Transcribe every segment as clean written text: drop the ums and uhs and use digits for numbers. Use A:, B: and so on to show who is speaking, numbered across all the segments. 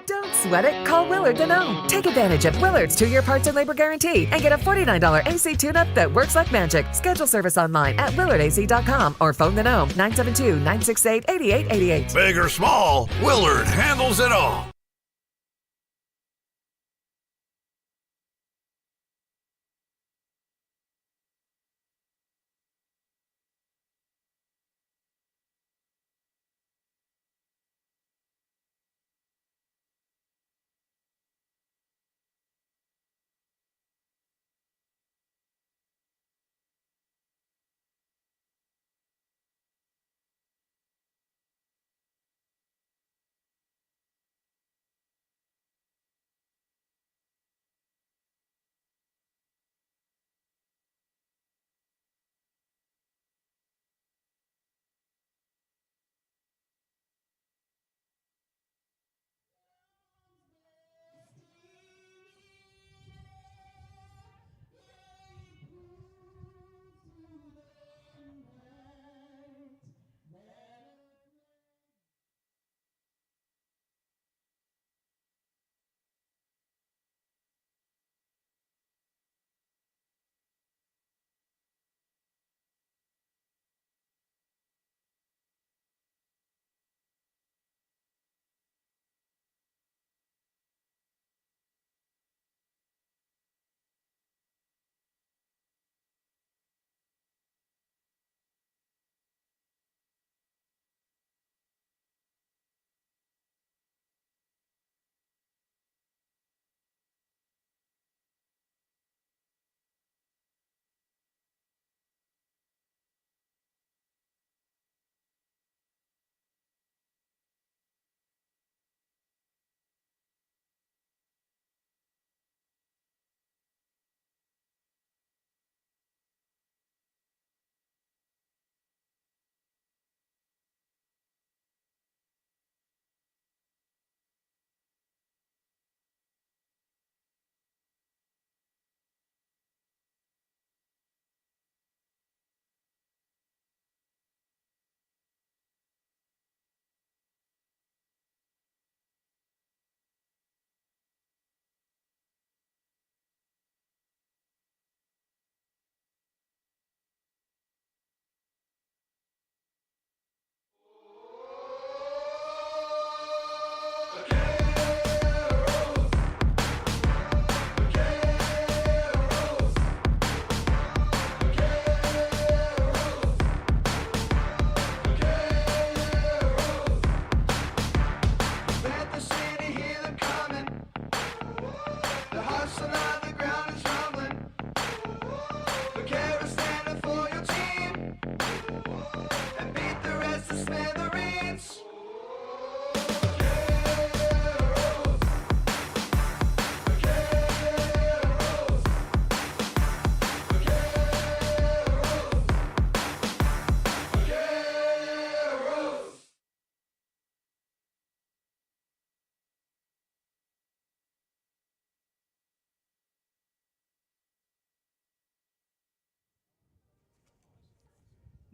A: Don't sweat it. Call Willard the Gnome. Take advantage of Willard's 2-year parts and labor guarantee and get a $49 AC tune-up that works like magic. Schedule service online at willardac.com or phone the Gnome 972-968-8888.
B: Big or small, Willard handles it all.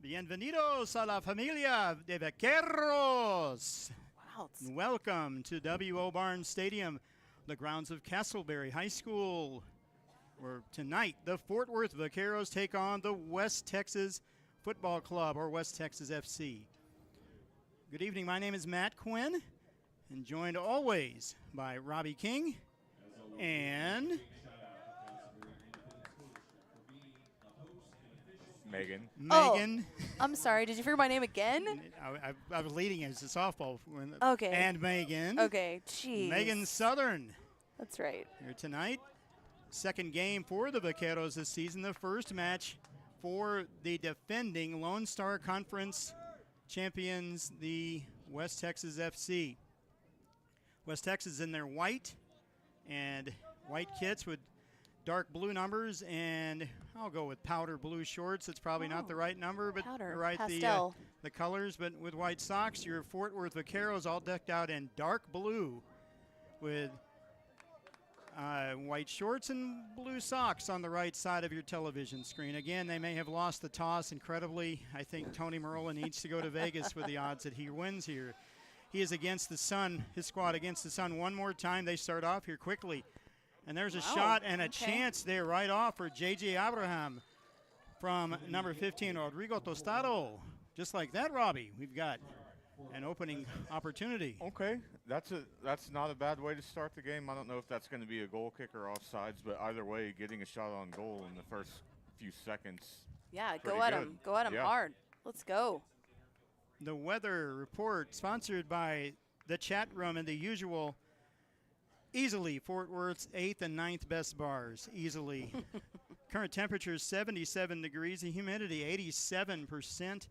C: Bienvenidos a la familia de Vaqueros.
D: Wow.
C: Welcome to W.O. Barnes Stadium, the grounds of Castleberry High School, where tonight the Fort Worth Vaqueros take on the West Texas Football Club, or West Texas FC. Good evening, my name is Matt Quinn, and joined always by Robbie King and
E: Megan.
C: Megan.
D: Oh, I'm sorry. Did you forget my name again?
C: I was leading as a softball.
D: Okay.
C: And Megan.
D: Okay. Jeez.
C: Megan Southern.
D: That's right.
C: Here tonight. Second game for the Vaqueros this season. The first match for the defending Lone Star Conference champions, the West Texas FC. West Texas in their white and white kits with dark blue numbers, and I'll go with powder blue shorts. It's probably not the right number, but
D: pastel.
C: The colors, but with white socks. Your Fort Worth Vaqueros all decked out in dark blue with white shorts and blue socks on the right side of your television screen. Again, they may have lost the toss incredibly. I think Tony Marola needs to go to Vegas with the odds that he wins here. He is against the sun, his squad against the sun one more time. They start off here quickly. And there's a shot and a chance there right off for J.J. Abraham from number 15, Rodrigo Tostado. Just like that, Robbie, we've got an opening opportunity.
E: Okay, that's not a bad way to start the game. I don't know if that's going to be a goal kick or offsides, but either way, getting a shot on goal in the first few seconds.
D: Yeah, go at him. Go at him hard. Let's go.
C: The weather report sponsored by the chat room and the usual easily Fort Worth's 8th and 9th best bars. Easily. Current temperature is 77 degrees. The humidity 87%.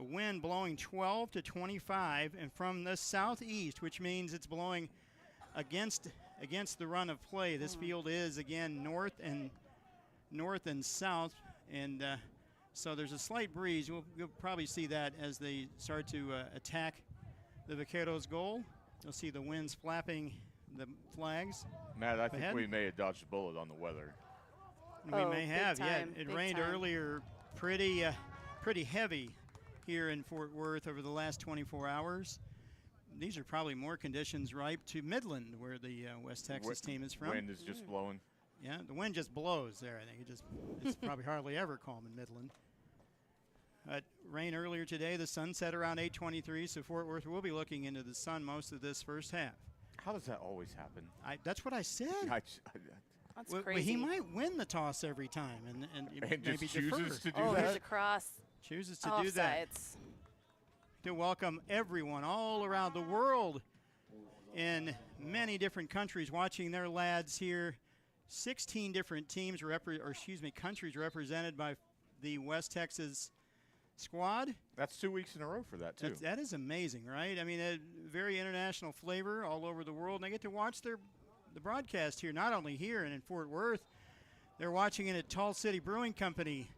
C: A wind blowing 12 to 25, and from the southeast, which means it's blowing against the run of play. This field is again north and south, and so there's a slight breeze. You'll probably see that as they start to attack the Vaqueros' goal. You'll see the winds flapping the flags.
E: Matt, I think we may have dodged a bullet on the weather.
C: We may have, yeah.
D: Time,
C: It rained earlier, pretty heavy here in Fort Worth over the last 24 hours. These are probably more conditions ripe to Midland, where the West Texas team is from.
E: Wind is just blowing.
C: Yeah, the wind just blows there. I think it's probably hardly ever calm in Midland. Rain earlier today. The sun set around 8:23, so Fort Worth will be looking into the sun most of this first half.
E: How does that always happen?
C: That's what I said.
D: That's
C: well,
D: crazy.
C: he might win the toss every time, and maybe
E: just chooses to do
D: Oh,
E: that.
D: there's a cross.
C: Chooses to do that.
D: Offsides.
C: To welcome everyone all around the world in many different countries watching their lads here. 16 different teams countries represented by the West Texas squad.
E: That's 2 weeks in a row for that too.
C: That is amazing, right? I mean, a very international flavor all over the world. And they get to watch the broadcast here, not only here and in Fort Worth. They're watching it at Tall City Brewing Company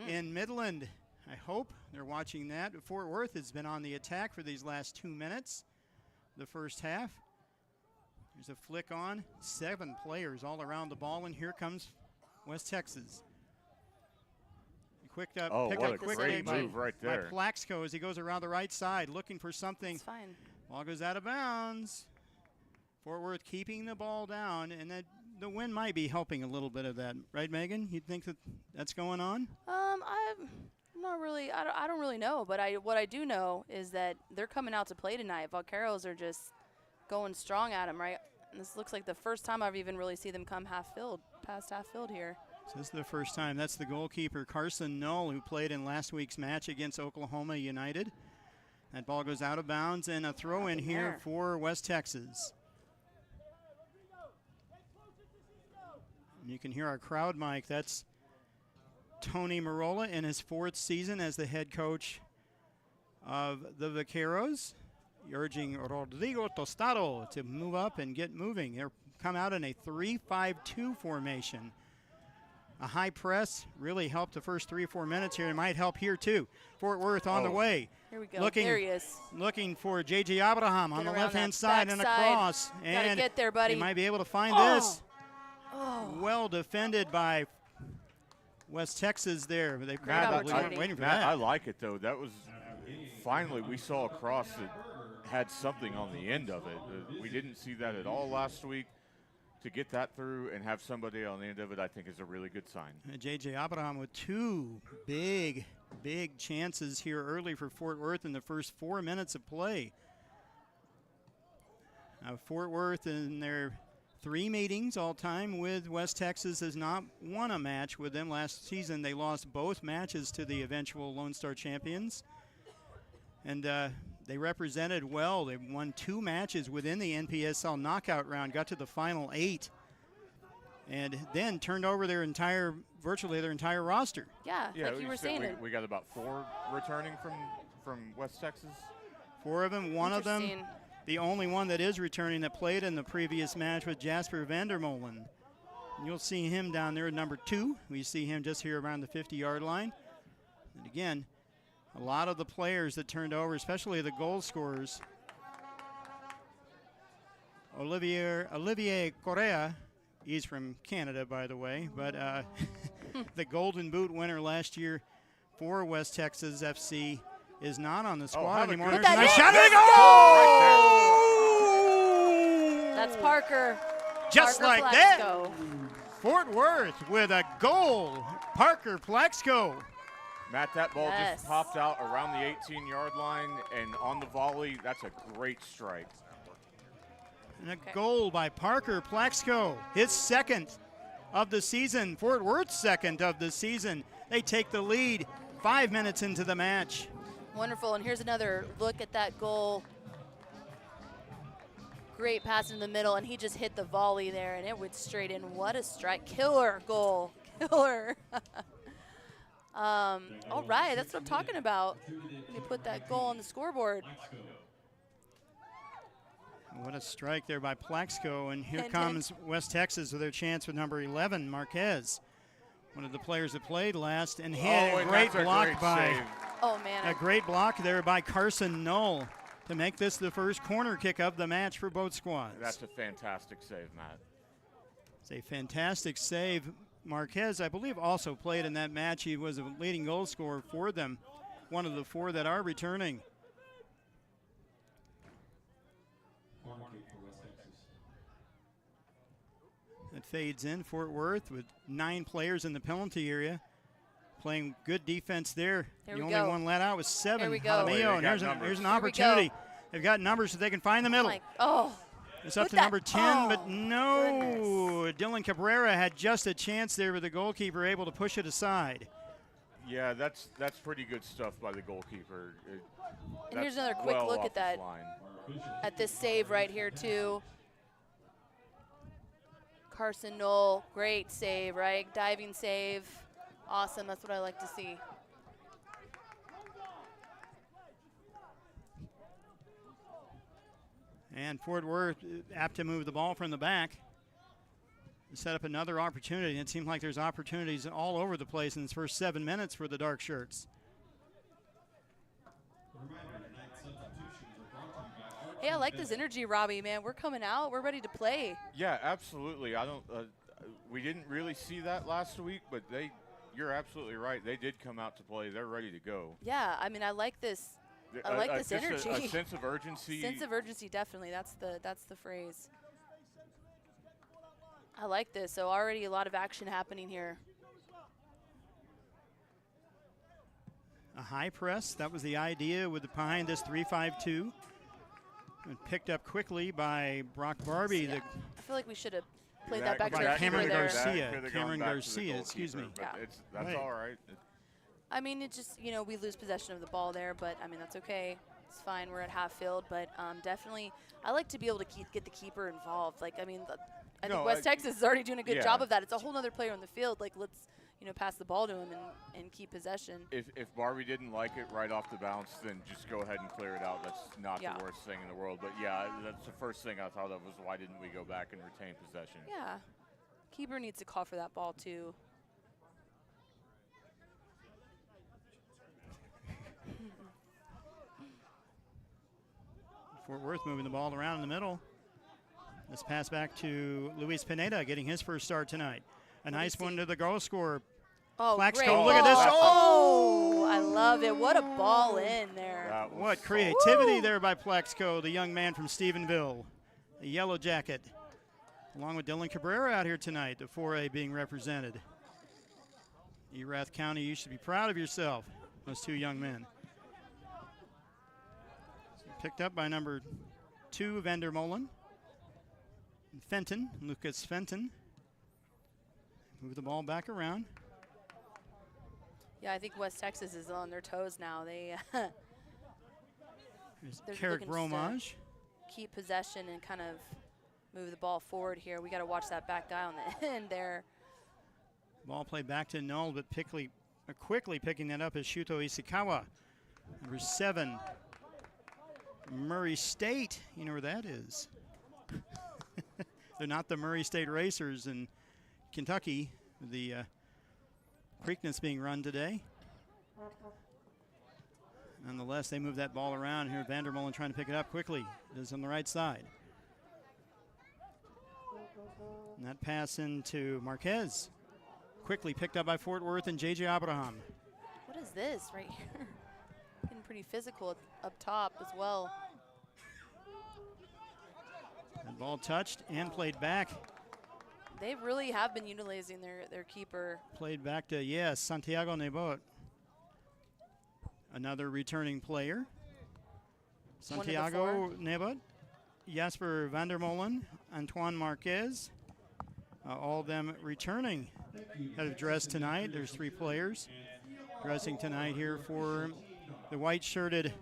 C: in Midland. I hope they're watching that. Fort Worth has been on the attack for these last 2 minutes, the first half. There's a flick on. 7 players all around the ball, and here comes West Texas. Picked up
E: what a
C: quickly
E: great move right there.
C: by Plaxco as he goes around the right side looking for something.
D: It's fine.
C: Ball goes out of bounds. Fort Worth keeping the ball down, and the wind might be helping a little bit of that, right, Megan? You think that's going on?
D: I'm not really. I don't really know, but what I do know is that they're coming out to play tonight. Vaqueros are just going strong at them, right? And this looks like the first time I've even really seen them come past half field here.
C: So this is the first time. That's the goalkeeper, Carson Null, who played in last week's match against Oklahoma United. That ball goes out of bounds, and a throw in here for West Texas. And you can hear our crowd mic. That's Tony Marola in his 4th season as the head coach of the Vaqueros, urging Rodrigo Tostado to move up and get moving. They're come out in a 3-5-2 formation. A high press really helped the first 3 or 4 minutes here. It might help here too. Fort Worth on the way.
D: Here we go. There he is.
C: Looking for J.J. Abraham on the left-hand side and across.
D: Gotta get there, buddy.
C: He might be able to find this. Well defended by West Texas there. But they probably weren't waiting for that.
E: I like it, though. That was finally we saw a cross that had something on the end of it. We didn't see that at all last week. To get that through and have somebody on the end of it, I think is a really good sign. J.J.
C: Abraham with 2 big chances here early for Fort Worth in the first 4 minutes of play. Fort Worth in their 3 meetings all time with West Texas has not won a match with them. Last season they lost both matches to the eventual Lone Star champions. And they represented well. They won 2 matches within the NPSL knockout round, got to the final 8, and then turned over virtually their entire roster.
D: Yeah, like you were saying.
E: We got about 4 returning from West Texas.
C: 4 of them. One of them, the only one that is returning that played in the previous match with Jasper Vandermolen. And you'll see him down there at number 2. We see him just here around the 50-yard line. And again, a lot of the players that turned over, especially the goal scorers. Olivier Correa, he's from Canada, by the way, but the Golden Boot winner last year for West Texas FC is not on the squad
E: have a
C: anymore.
E: good
C: There's a nice
E: shot.
C: shot.
E: There
C: And
E: you
C: a
E: go!
C: goal!
D: That's Parker.
C: Just
D: Parker
C: like that.
D: Plexco.
C: Fort Worth with a goal. Parker Plexco.
E: Matt, that ball
D: Yes.
E: just popped out around the 18-yard line, and on the volley, that's a great strike.
C: And a goal by Parker Plexco. His second of the season. Fort Worth's second of the season. They take the lead 5 minutes into the match.
D: Wonderful, and here's another look at that goal. Great pass in the middle, and he just hit the volley there, and it went straight in. What a strike. Killer goal. Killer. All right, that's what I'm talking about. When you put that goal on the scoreboard.
C: What a strike there by Plexco. And here
D: And
C: comes West Texas with their chance with number 11, Marquez. One of the players that played last and hit a
E: and
C: great
E: that's a
C: block
E: great
C: by
E: save.
D: Oh, man.
C: a great block there by Carson Knoll to make this the first corner kick of the match for both squads.
E: That's a fantastic save, Matt.
C: It's a fantastic save. Marquez, I believe, also played in that match. He was a leading goal scorer for them, one of the 4 that are returning. It fades in. Fort Worth with 9 players in the penalty area, playing good defense there.
D: Here
C: The
D: we
C: only
D: go.
C: one let out was 7.
D: Here we go.
C: Jaramillo,
E: Boy, they
C: and
E: got
C: here's an
E: numbers.
C: here's an
D: Here we go.
C: opportunity. They've got numbers so they can find the middle.
D: Oh,
C: It's up
D: Put
C: to
D: that-
C: number 10, but
D: oh,
C: no. Dylan Cabrera had just a chance there with the goalkeeper able to push it aside.
E: Yeah, that's pretty good stuff by the goalkeeper.
D: And here's
E: That's
D: another quick
E: well
D: look
E: off
D: at that.
E: his line.
D: at this save right here, too. Carson Knoll, great save, right? Diving save. Awesome. That's what I like to see.
C: And Fort Worth apt to move the ball from the back. Set up another opportunity. It seems like there's opportunities all over the place in this first 7 minutes for the Dark Shirts.
D: Hey, I like this energy, Robbie, man. We're coming out. We're ready to play.
E: Yeah, absolutely. I don't. We didn't really see that last week, but you're absolutely right. They did come out to play. They're ready to go.
D: Yeah, I mean, I like this. I like this
E: just
D: energy.
E: A sense of urgency.
D: Sense of urgency, definitely. That's the phrase. I like this. So already a lot of action happening here.
C: A high press, that was the idea with behind this 3-5-2. And picked up quickly by Brock Barbie.
D: Yeah, I feel like we should have played that back to
C: by
D: our
C: Cameron
D: keeper there.
C: Garcia. Cameron Garcia, excuse me.
E: But
D: Yeah.
E: that's
C: Right.
E: all right.
D: I mean, it just, we lose possession of the ball there, but I mean, that's okay. It's fine. We're at half field, but definitely, I like to be able to get the keeper involved. Like, I mean, I think West Texas is already doing a good job of that. It's a whole other player on the field. Like, let's, pass the ball to him and keep possession.
E: If Barbie didn't like it right off the bounce, then just go ahead and clear it out. That's not the worst thing in the world. But yeah, that's the first thing I thought of was why didn't we go back and retain possession?
D: Yeah. Keeper needs to call for that ball, too.
C: Fort Worth moving the ball around in the middle. This pass back to Luis Pineda, getting his first start tonight. A nice one to the goal scorer.
D: Oh,
C: Plexco,
D: great
C: look at this.
D: Oh, I love it. What a ball in there.
C: What creativity there by Plexco, the young man from Stephenville, the yellow jacket. Along with Dylan Cabrera out here tonight, the 4A being represented. Erath County, you should be proud of yourself, those 2 young men. Picked up by number 2, Vandermolen. Fenton, Lucas Fenton. Move the ball back around.
D: Yeah, I think West Texas is on their toes now. They're
C: There's Carrick
D: looking to
C: Bromage.
D: keep possession and kind of move the ball forward here. We got to watch that back guy on the end there.
C: Ball played back to Knoll, but quickly picking that up is Shuto Ishikawa. Number 7, Murray State. You know where that is. They're not the Murray State Racers in Kentucky. The Preakness being run today. Nonetheless, they move that ball around here. Vandermolen trying to pick it up quickly. It is on the right side. And that pass into Marquez. Quickly picked up by Fort Worth and J.J. Abraham.
D: What is this right here? Getting pretty physical up top as well.
C: That ball touched and played back.
D: They really have been utilizing their keeper.
C: Played back to, yes, Santiago Nebot. Another returning player. Santiago Nebot, Jasper Vandermolen, Antoine Marquez. All of them returning have dressed tonight. There's 3 players dressing tonight here for the white-shirted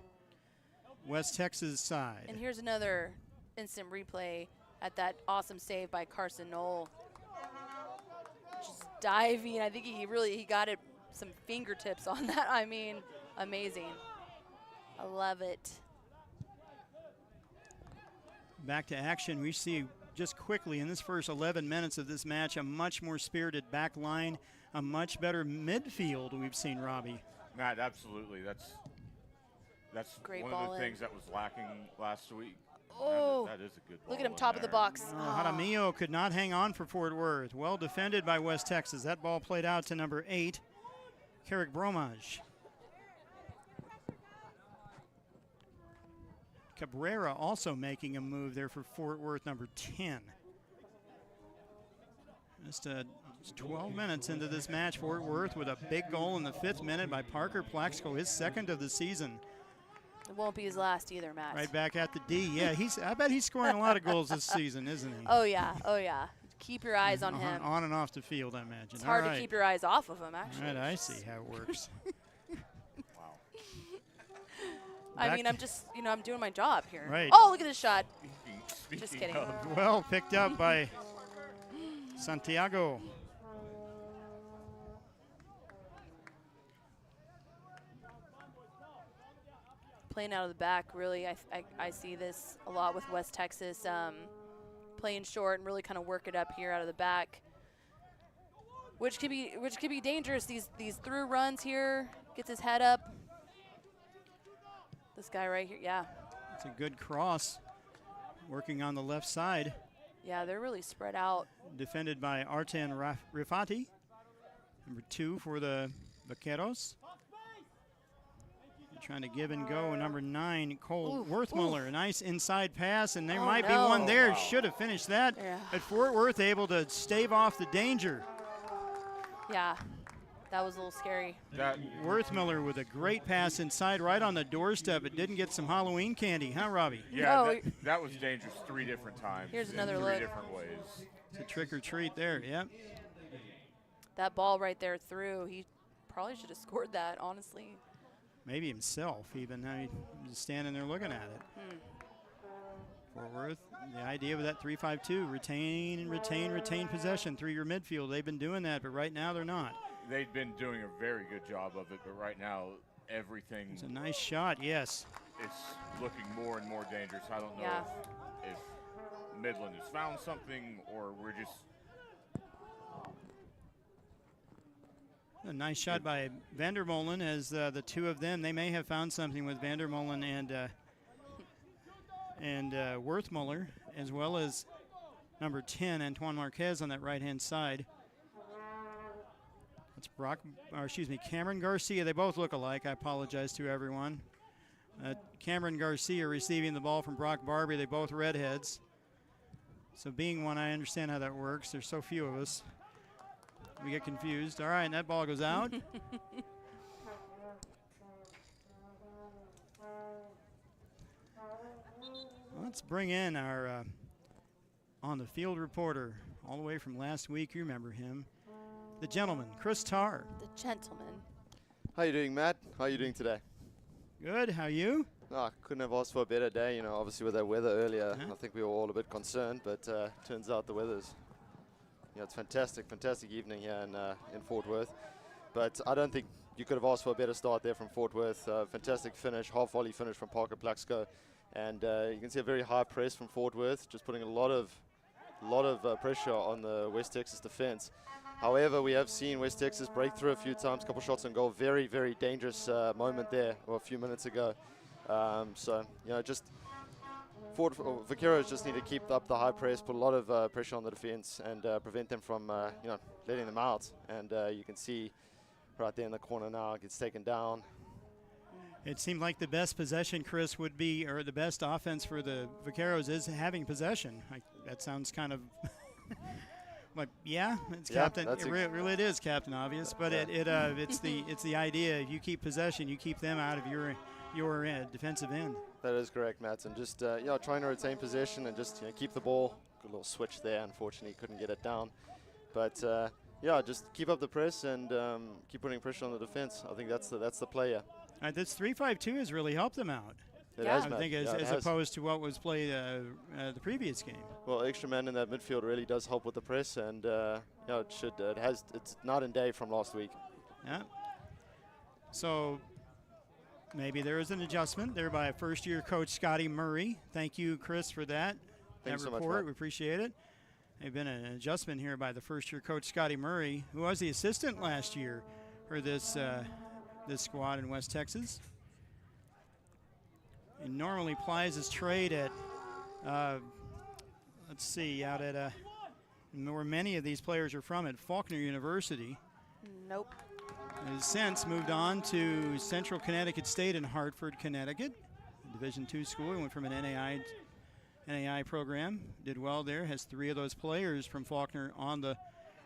C: West Texas side.
D: And here's another instant replay at that awesome save by Carson Knoll. Just diving. I think he got it some fingertips on that. I mean, amazing. I love it.
C: Back to action. We see just quickly in this first 11 minutes of this match a much more spirited back line, a much better midfield we've seen, Robbie.
E: Matt, absolutely. That's
D: Great
E: one
D: ball
E: of the things that was lacking last week.
D: Oh,
E: that is a good ball.
D: look at him,
E: in
D: top of the
E: there.
D: box.
C: Jaramillo could not hang on for Fort Worth. Well defended by West Texas. That ball played out to number 8, Carrick Bromage. Cabrera also making a move there for Fort Worth, number 10. Just 12 minutes into this match, Fort Worth with a big goal in the 5th minute by Parker Plaxco, his 2nd of the season.
D: It won't be his last either, Matt.
C: Right back at the D. Yeah, I bet he's scoring a lot of goals this season, isn't he?
D: Oh, yeah. Oh, yeah. Keep your eyes on him.
C: On and off the field, I imagine.
D: It's hard to keep your eyes off of him, actually.
C: All right, I see how it works.
E: Wow.
D: I mean, I'm just, I'm doing my job here.
C: Right.
D: Oh, look at this shot.
E: Speaking
D: Just kidding.
E: of,
C: Well picked up by Santiago.
D: Playing out of the back, really, I see this a lot with West Texas. Playing short and really kind of work it up here out of the back, which could be dangerous. These through runs here, gets his head up. This guy right here, yeah.
C: It's a good cross, working on the left side.
D: Yeah, they're really spread out.
C: Defended by Artan Rifati, number 2 for the Vaqueros. Trying to give and go, number 9, Cole Worthmuller. A nice inside pass, and there might be one there.
E: Wow.
C: Should have finished that.
D: Yeah.
C: But Fort Worth able to stave off the danger.
D: Yeah, that was a little scary.
C: Worthmuller with a great pass inside right on the doorstep. It didn't get some Halloween candy, huh, Robbie?
E: Yeah,
D: No.
E: that was dangerous 3 different times.
D: Here's
E: in
D: another
E: 3
D: look.
E: different ways.
C: It's a trick or treat there, yep.
D: That ball right there through, he probably should have scored that, honestly.
C: Maybe himself, even though he's standing there looking at it. Fort Worth, the idea of that 3-5-2, retain possession through your midfield. They've been doing that, but right now they're not.
E: They've been doing a very good job of it, but right now everything
C: It's a nice shot, yes.
E: is looking more and more dangerous. I don't know
D: Yeah.
E: if Midland has found something or we're just
C: A nice shot by Vandermolen as the 2 of them, they may have found something with Vandermolen and Worthmuller, as well as number 10, Antoine Marquez on that right-hand side. That's Cameron Garcia. They both look alike. I apologize to everyone. Cameron Garcia receiving the ball from Brock Barbie. They both redheads. So being one, I understand how that works. There's so few of us. We get confused. All right, and that ball goes out. Let's bring in our on-the-field reporter, all the way from last week. You remember him. The gentleman, Chris Tarr.
D: The gentleman.
F: How you doing, Matt? How are you doing today?
C: Good, how you?
F: Oh, couldn't have asked for a better day, obviously with that weather earlier. I think we were all a bit concerned, but turns out the weather's, it's fantastic evening here in Fort Worth. But I don't think you could have asked for a better start there from Fort Worth. Fantastic finish, half volley finish from Parker Plaxco. And you can see a very high press from Fort Worth, just putting a lot of pressure on the West Texas defense. However, we have seen West Texas break through a few times, couple shots on goal. Very, very dangerous moment there, or a few minutes ago. Just Vaqueros just need to keep up the high press, put a lot of pressure on the defense, and prevent them from, letting them out. And you can see right there in the corner now, it gets taken down.
C: It seemed like the best possession, Chris, would be, or the best offense for the Vaqueros is having possession. That sounds kind of like, yeah, it's Captain. It really is Captain Obvious, but it's the idea. If you keep possession, you keep them out of your defensive end.
F: That is correct, Matt. And just trying to retain possession and just keep the ball. Good little switch there. Unfortunately, couldn't get it down. But just keep up the press and keep putting pressure on the defense. I think that's the player.
C: This 3-5-2 has really helped them out.
F: It has,
C: I
F: Matt.
C: think as opposed to what was played the previous game.
F: Well, extra man in that midfield really does help with the press, and it's night and day from last week.
C: Yeah. So maybe there is an adjustment there by first-year coach Scotty Murray. Thank you, Chris, for that.
F: Thanks
C: report.
F: so much, Matt.
C: We appreciate it. There's been an adjustment here by the first-year coach Scotty Murray, who was the assistant last year for this squad in West Texas. He normally plies his trade at, out at where many of these players are from, at Faulkner University.
D: Nope.
C: Has since moved on to Central Connecticut State in Hartford, Connecticut, Division II school. He went from an NAI program, did well there, has 3 of those players from Faulkner on the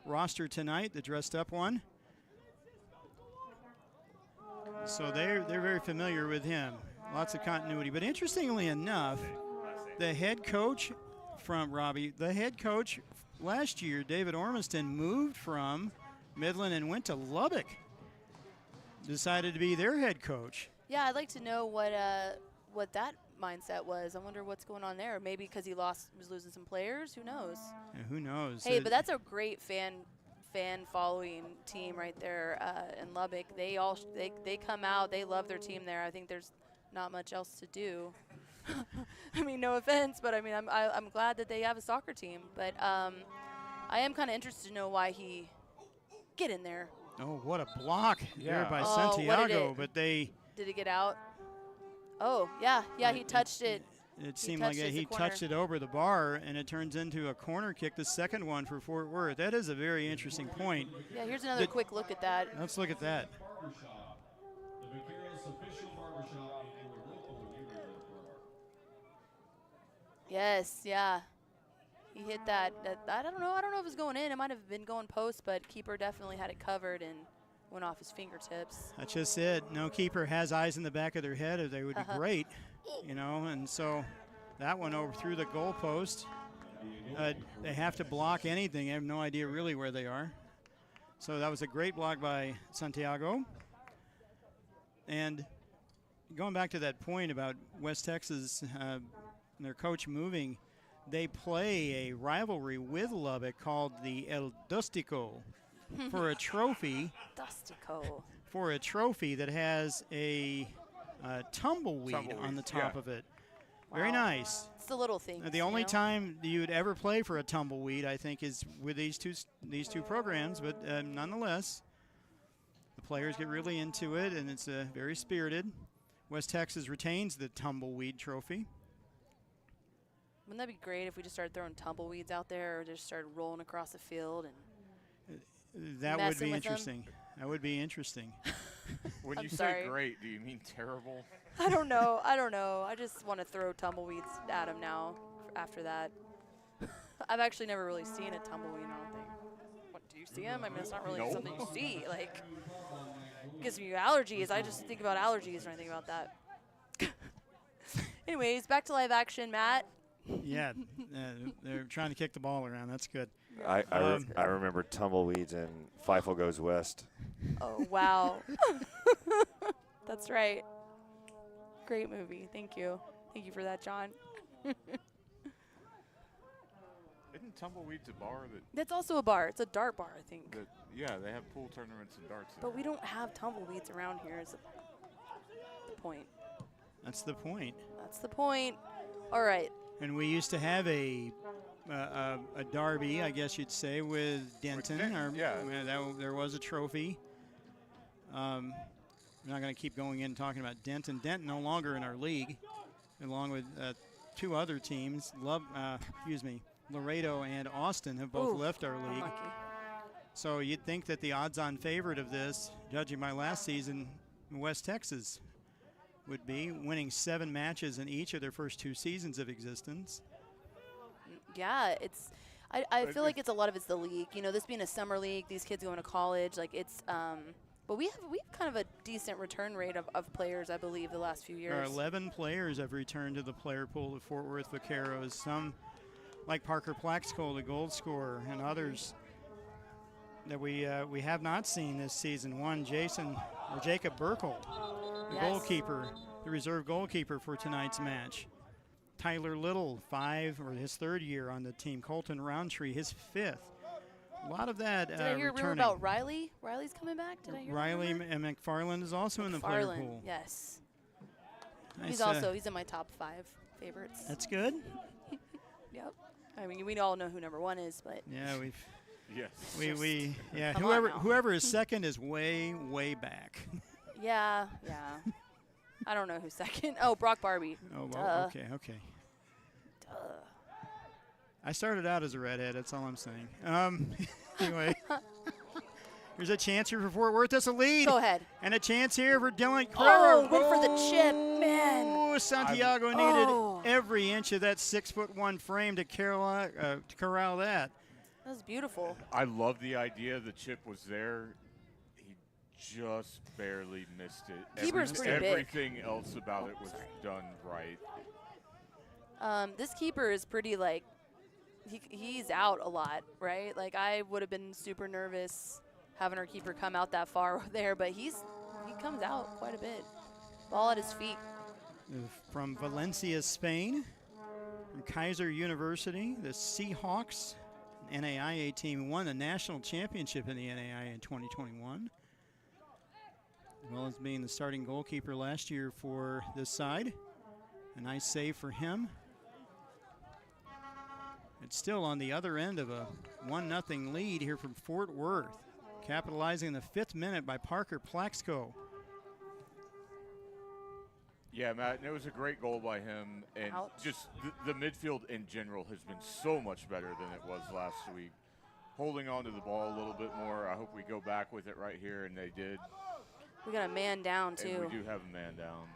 C: roster tonight, the dressed up one. So they're very familiar with him. Lots of continuity. But interestingly enough, the head coach last year, David Ormiston, moved from Midland and went to Lubbock. Decided to be their head coach.
D: Yeah, I'd like to know what that mindset was. I wonder what's going on there. Maybe because he was losing some players. Who knows?
C: Yeah, who knows?
D: Hey, but that's a great fan following team right there in Lubbock. They come out. They love their team there. I think there's not much else to do. I mean, no offense, but I mean, I'm glad that they have a soccer team. But I am kind of interested to know why he get in there.
C: Oh, what a block there by Santiago! But did
D: it get out? Oh, yeah, he touched it.
C: It seemed like he touched it over the bar, and it turns into a corner kick, the second one for Fort Worth. That is a very interesting point.
D: Yeah, here's another quick look at that.
C: Let's look at that.
D: Yes, yeah. He hit that. I don't know if it was going in. It might have been going post, but keeper definitely had it covered and went off his fingertips.
C: That's just it. No keeper has eyes in the back of their head, or they would be great, and so that one over through the goal post. They have to block anything. They have no idea really where they are. So that was a great block by Santiago. And going back to that point about West Texas, their coach moving, they play a rivalry with Lubbock called the El Dustico for a trophy.
D: Dustico.
C: For a trophy that has a tumbleweed on the top of it. Wow. Very nice.
D: It's the little things.
C: The only time you'd ever play for a tumbleweed, I think, is with these two programs. But nonetheless, the players get really into it, and it's very spirited. West Texas retains the tumbleweed trophy.
D: Wouldn't that be great if we just started throwing tumbleweeds out there, or just started rolling across the field and
C: that would be interesting. That would be interesting.
E: When you say great, do you mean terrible?
D: I don't know. I just want to throw tumbleweeds at him now after that. I've actually never really seen a tumbleweed, I don't think. What, do you see them? I mean, it's not really something you see. Like, it gives me allergies. I just think about allergies when I think about that. Anyways, back to live action, Matt.
C: Yeah, they're trying to kick the ball around. That's good.
G: I remember tumbleweeds and Feifel Goes West.
D: Oh, wow. That's right. Great movie. Thank you. Thank you for that, John.
E: Isn't Tumbleweeds a bar?
D: That's also a bar. It's a dart bar, I think.
E: Yeah, they have pool tournaments and darts.
D: But we don't have tumbleweeds around here is the point.
C: That's the point.
D: That's the point. All right.
C: And we used to have a derby, I guess you'd say, with Denton. There was a trophy. I'm not going to keep going in talking about Denton. Denton no longer in our league, along with two other teams. Laredo and Austin have both left our league.
D: Unlucky.
C: So you'd think that the odds-on favorite of this, judging by last season, West Texas, would be, winning 7 matches in each of their first 2 seasons of existence.
D: Yeah, I feel like it's a lot of it's the league. You know, this being a summer league, these kids going to college, like it's but we have kind of a decent return rate of players, I believe, the last few years.
C: There are 11 players have returned to the player pool of Fort Worth Vaqueros. Some, like Parker Plaxco, the gold scorer, and others that we have not seen this season. One, Jacob Burkle, the goalkeeper, the reserve goalkeeper for tonight's match. Tyler Little, his 3rd year on the team. Colton Roundtree, his 5th. A lot of that
D: Did I hear a rumor about Riley? Riley's coming back? Did I hear
C: Riley and McFarland is also in the player pool.
D: Yes.
C: Nice,
D: He's in my top 5 favorites.
C: That's good.
D: Yep. I mean, we all know who number 1 is, but
C: Yeah,
E: Yes.
C: whoever is second is way back.
D: yeah. I don't know who's second. Oh, Brock Barbie.
C: Oh, well,
D: Duh.
C: okay. I started out as a redhead, that's all I'm saying. Anyway, here's a chance here for Fort Worth. That's a lead.
D: Go ahead.
C: And a chance here for Dylan Carrera.
D: Oh, went for the chip, man.
C: Oh, Santiago needed every inch of that 6'1" frame to corral that.
D: That was beautiful.
E: I love the idea. The chip was there. He just barely missed it.
D: Keeper's pretty big.
E: Everything else about it was done right.
D: This keeper is pretty, like, he's out a lot, right? Like, I would have been super nervous having our keeper come out that far there, but he comes out quite a bit. Ball at his feet.
C: From Valencia, Spain, from Kaiser University, the Seahawks, an NAIA team, won the national championship in the NAIA in 2021, as well as being the starting goalkeeper last year for this side. A nice save for him. It's still on the other end of a 1-0 lead here from Fort Worth, capitalizing the 5th minute by Parker Plaxco.
E: Yeah, Matt, and it was a great goal by him. And just the midfield in general has been so much better than it was last week. Holding on to the ball a little bit more. I hope we go back with it right here, and they did.
D: We got a man down, too.
E: And we do have a man down.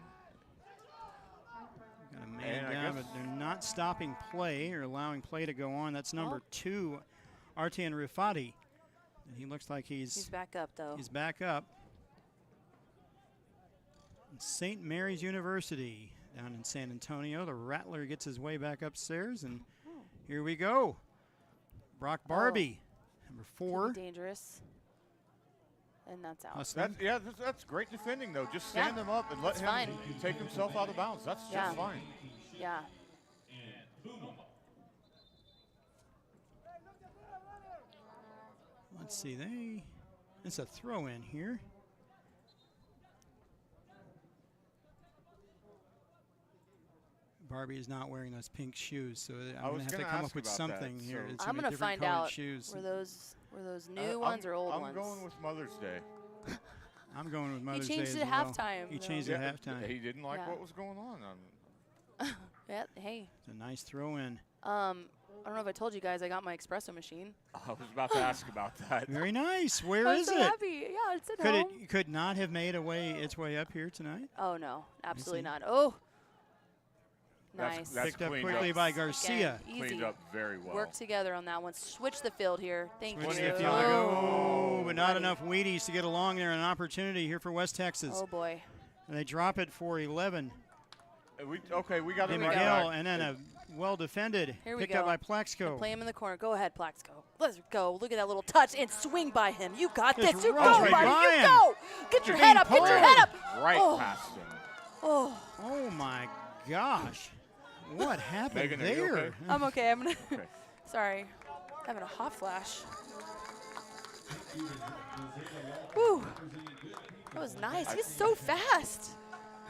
C: Got a man down, but they're not stopping play or allowing play to go on. That's number 2, Artian Rifati. And he looks like he's
D: back up, though.
C: He's back up. St. Mary's University down in San Antonio. The Rattler gets his way back upstairs, and here we go. Brock Barbie, number 4.
D: Dangerous. And that's out.
E: That's great defending, though. Just stand him up and let him take himself out of bounds. That's just fine.
D: Yeah.
C: Let's see. It's a throw in here. Barbie is not wearing those pink shoes, so I'm going to have to come up with something here.
E: So
C: it's
D: I'm going to find out.
C: Shoes.
D: Were those new ones or old ones?
E: I'm going with Mother's Day.
C: I'm going with Mother's Day.
D: He changed it at halftime.
C: He changed it at halftime.
E: He didn't like what was going on.
D: Yeah, hey.
C: It's a nice throw in.
D: I don't know if I told you guys I got my espresso machine.
E: I was about to ask about that.
C: Very nice. Where is it?
D: I'm so happy. Yeah, it's at home.
C: It could not have made its way up here tonight?
D: Oh, no. Absolutely not. Oh. Nice.
E: That's
C: picked up quickly by Garcia.
D: Again,
E: cleaned up very well.
D: Work together on that one. Switch the field here. Thank you.
C: But not enough Wheaties to get along there. An opportunity here for West Texas.
D: Oh, boy.
C: And they drop it for 11.
E: We got to
C: Miguel, and then a well-defended picked up by Plaxco.
D: Play him in the corner. Go ahead, Plaxco. Let's go. Look at that little touch and swing by him. You got this. You go, buddy. You go. Get your head up. Get your head up.
E: Right past him.
C: Oh, my gosh. What happened
E: Megan,
C: there?
E: okay?
D: I'm okay. I'm gonna. Sorry, having a hot flash. Woo, that was nice. He's so fast.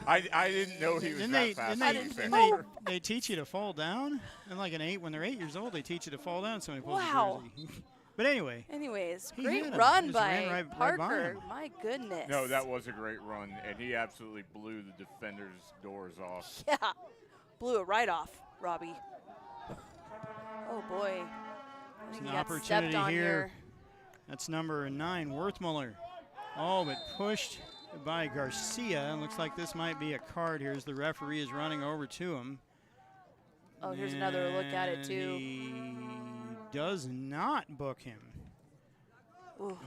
E: I didn't know he was that fast.
C: They teach you to fall down, and like when they're 8 years old, they teach you to fall down. So he pulls
D: Wow.
C: the jersey. But anyway.
D: Anyways,
C: he
D: great
C: had him.
D: run
C: Just
D: by
C: ran right
D: Parker.
C: by him.
D: My goodness.
E: No, that was a great run, and he absolutely blew the defender's doors off.
D: Yeah, blew it right off, Robbie. Oh boy. I think
C: An
D: he got
C: opportunity
D: stepped on here.
C: That's number 9, Worthmuller. Oh, but pushed by Garcia. Looks like this might be a card here as the referee is running over to him.
D: Oh, here's another look at it, too.
C: He does not book him.
D: Ooh.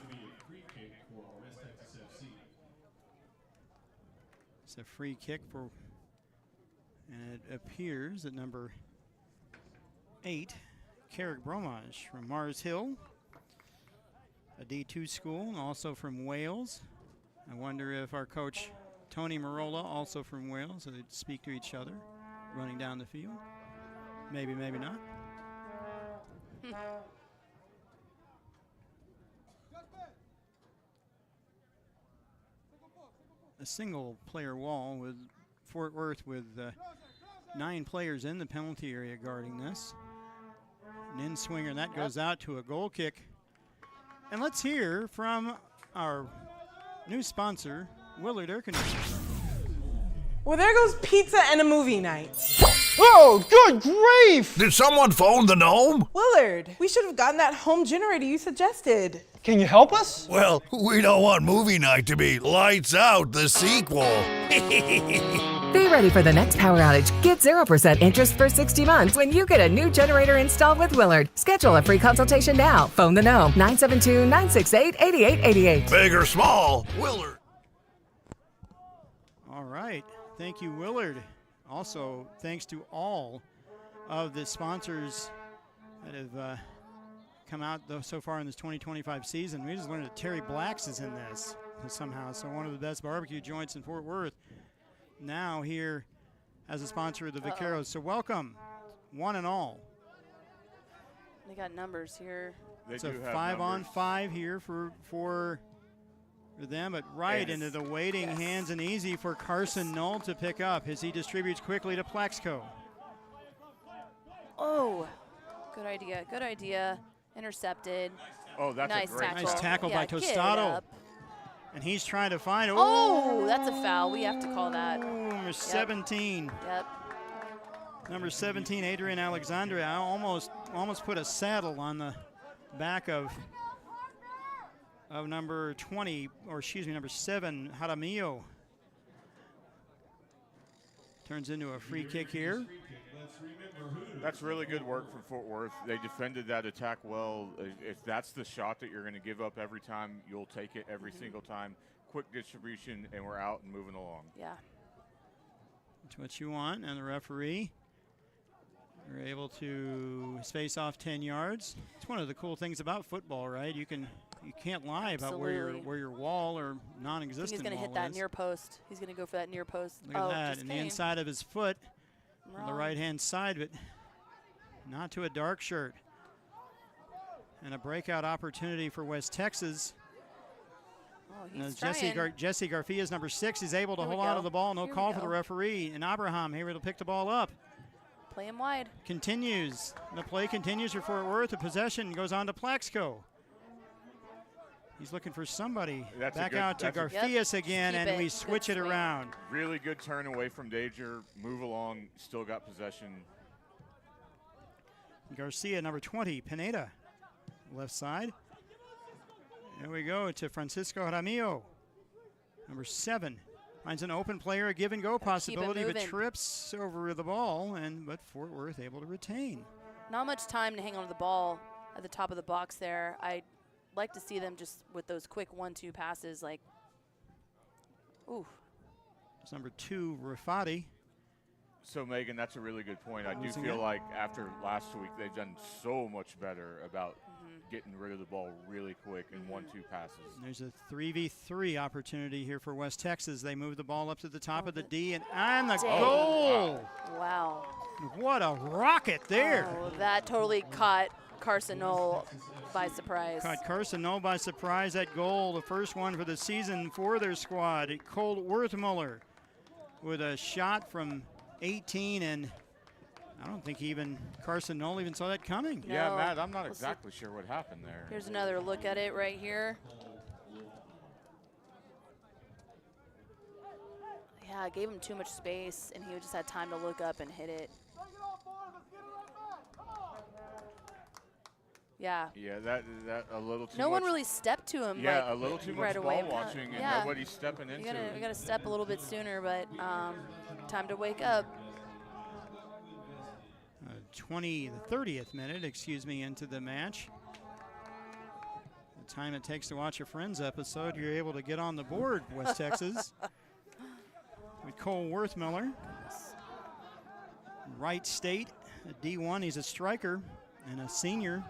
C: It's a free kick for, and it appears that number 8, Carrick Bromage from Mars Hill, a D2 school, and also from Wales. I wonder if our coach, Tony Marola, also from Wales, so they'd speak to each other running down the field. Maybe, maybe not. A single player wall with Fort Worth with 9 players in the penalty area guarding this. An in-swinger, and that goes out to a goal kick. And let's hear from our new sponsor, Willard Air Conditioning.
H: Well, there goes pizza and a movie night.
B: Oh, good grief! Did someone phone the gnome?
H: Willard, we should have gotten that home generator you suggested.
B: Can you help us? Well, we don't want movie night to be Lights Out, the sequel.
A: Be ready for the next power outage. Get 0% interest for 60 months when you get a new generator installed with Willard. Schedule a free consultation now. Phone the gnome, 972-968-8888.
B: Big or small, Willard.
C: All right. Thank you, Willard. Also, thanks to all of the sponsors that have come out so far in this 2025 season. We just learned that Terry Black's is in this somehow. So one of the best barbecue joints in Fort Worth. Now here as a sponsor of the Vaqueros. So welcome, one and all.
D: They got numbers here.
C: It's a 5-on-5 here for them, but right into the waiting hands and easy for Carson Knoll to pick up as he distributes quickly to Plexco.
D: Oh, good idea, good idea. Intercepted.
E: Oh, that's
D: nice
E: a great
D: tackle.
C: Nice tackle by
D: get it
C: Tostado.
D: up.
C: And he's trying to find.
D: Oh, that's a foul. We have to call that.
C: Number 17.
D: Yep.
C: Number 17, Adrian Alexandria. I almost put a saddle on the back of number 20, or excuse me, number 7, Jaramillo. Turns into a free kick here.
E: That's really good work from Fort Worth. They defended that attack well. If that's the shot that you're going to give up every time, you'll take it every single time. Quick distribution, and we're out and moving along.
D: Yeah.
C: That's what you want, and the referee. You're able to space off 10 yards. It's one of the cool things about football, right? You can't lie about where your wall or non-existent
D: He's going to hit that near post. He's going to go for that near post.
C: Look at that, and the inside of his foot on the right-hand side, but not to a dark shirt. And a breakout opportunity for West Texas.
D: Oh, he's trying.
C: Jesse Garfia's number 6 is able to hold on to the ball. No call for the referee. And Abraham here to pick the ball up.
D: Play him wide.
C: Continues. The play continues for Fort Worth. The possession goes on to Plaxco. He's looking for somebody. Back out to Garfias again, and we switch it around.
E: Really good turn away from danger. Move along. Still got possession.
C: Garcia, number 20, Pineda, left side. There we go to Francisco Jaramillo. Number 7 finds an open player, a give-and-go possibility, but trips over the ball, but Fort Worth able to retain.
D: Not much time to hang on to the ball at the top of the box there. I'd like to see them just with those quick 1-2 passes, like, ooh.
C: It's number 2, Rafati.
E: So, Megan, that's a really good point. I do feel like after last week, they've done so much better about getting rid of the ball really quick in 1-2 passes.
C: There's a 3v3 opportunity here for West Texas. They move the ball up to the top of the D, and the goal.
D: Wow.
C: What a rocket there.
D: Oh, that totally caught Carson Knoll by surprise.
C: Caught Carson Knoll by surprise. That goal, the first one for the season for their squad. Cole Werthmuller with a shot from 18, and I don't think even Carson Knoll even saw that coming.
D: No.
E: Yeah, Matt, I'm not exactly sure what happened there.
D: Here's another look at it right here. Yeah, I gave him too much space, and he just had time to look up and hit it. Yeah.
E: Yeah, that a little too
D: No
E: much.
D: one really stepped to him.
E: Yeah,
D: like,
E: a little too
D: right
E: much
D: away.
E: ball watching, and
D: Yeah.
E: nobody's stepping into it.
D: We gotta step a little bit sooner, but time to wake up.
C: The 30th minute, excuse me, into the match. The time it takes to watch a Friends episode, you're able to get on the board, West Texas. With Cole Worthmiller. Wright State, a D1, he's a striker and a senior.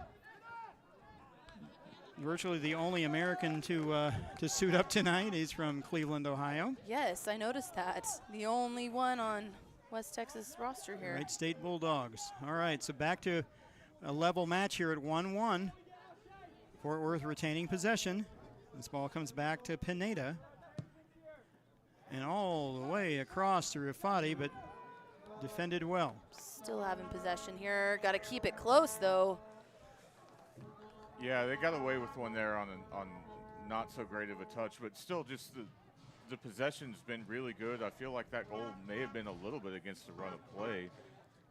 C: Virtually the only American to suit up tonight. He's from Cleveland, Ohio.
D: Yes, I noticed that. The only one on West Texas roster here.
C: Wright State Bulldogs. All right, so back to a level match here at 1-1. Fort Worth retaining possession. This ball comes back to Pineda. And all the way across to Rifati, but defended well.
D: Still having possession here. Got to keep it close, though.
E: Yeah, they got away with one there on not so great of a touch, but still just the possession's been really good. I feel like that goal may have been a little bit against the run of play.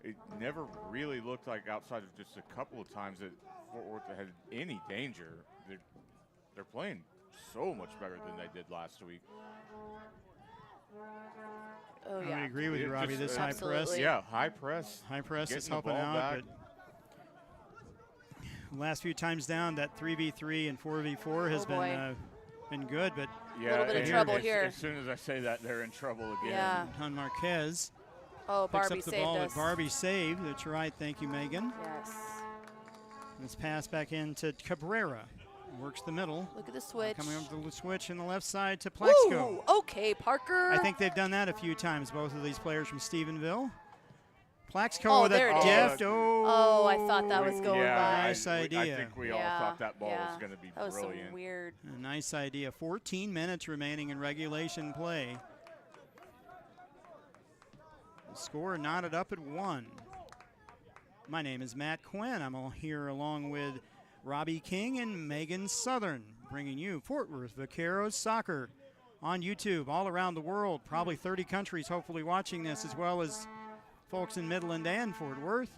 E: It never really looked like, outside of just a couple of times, that Fort Worth had any danger. They're playing so much better than they did last week.
D: Oh, yeah.
C: I would agree with you, Robbie. This high press.
E: Yeah, high press.
C: High press is
E: Getting the
C: helping
E: ball
C: out.
E: back.
C: But last few times down, that 3v3 and 4v4 has been good. But
E: Yeah,
D: little bit of
E: and
D: trouble here.
E: As soon as I say that, they're in trouble again.
D: Yeah.
C: on Marquez.
D: Oh,
C: Picks
D: Barbie
C: up the
D: saved
C: ball,
D: us.
C: but Barbie saved. That's right. Thank you, Megan.
D: Yes.
C: Let's pass back into Cabrera. Works the middle.
D: Look at the switch.
C: Coming over the switch on the left side to Plaxco.
D: Ooh, okay, Parker.
C: I think they've done that a few times, both of these players from Stephenville. Plaxco
D: Oh,
C: with
D: there
C: a
D: it is.
C: deft.
D: Oh, I thought that was going
E: Yeah,
D: by.
C: Nice
E: I
C: idea.
E: think we all thought that ball was going to be
D: that was
E: brilliant.
D: some weird.
C: A nice idea. 14 minutes remaining in regulation play. The score knotted up at 1. My name is Matt Quinn. I'm here along with Robbie King and Megan Southern, bringing you Fort Worth Vaqueros soccer on YouTube all around the world. Probably 30 countries hopefully watching this, as well as folks in Midland and Fort Worth.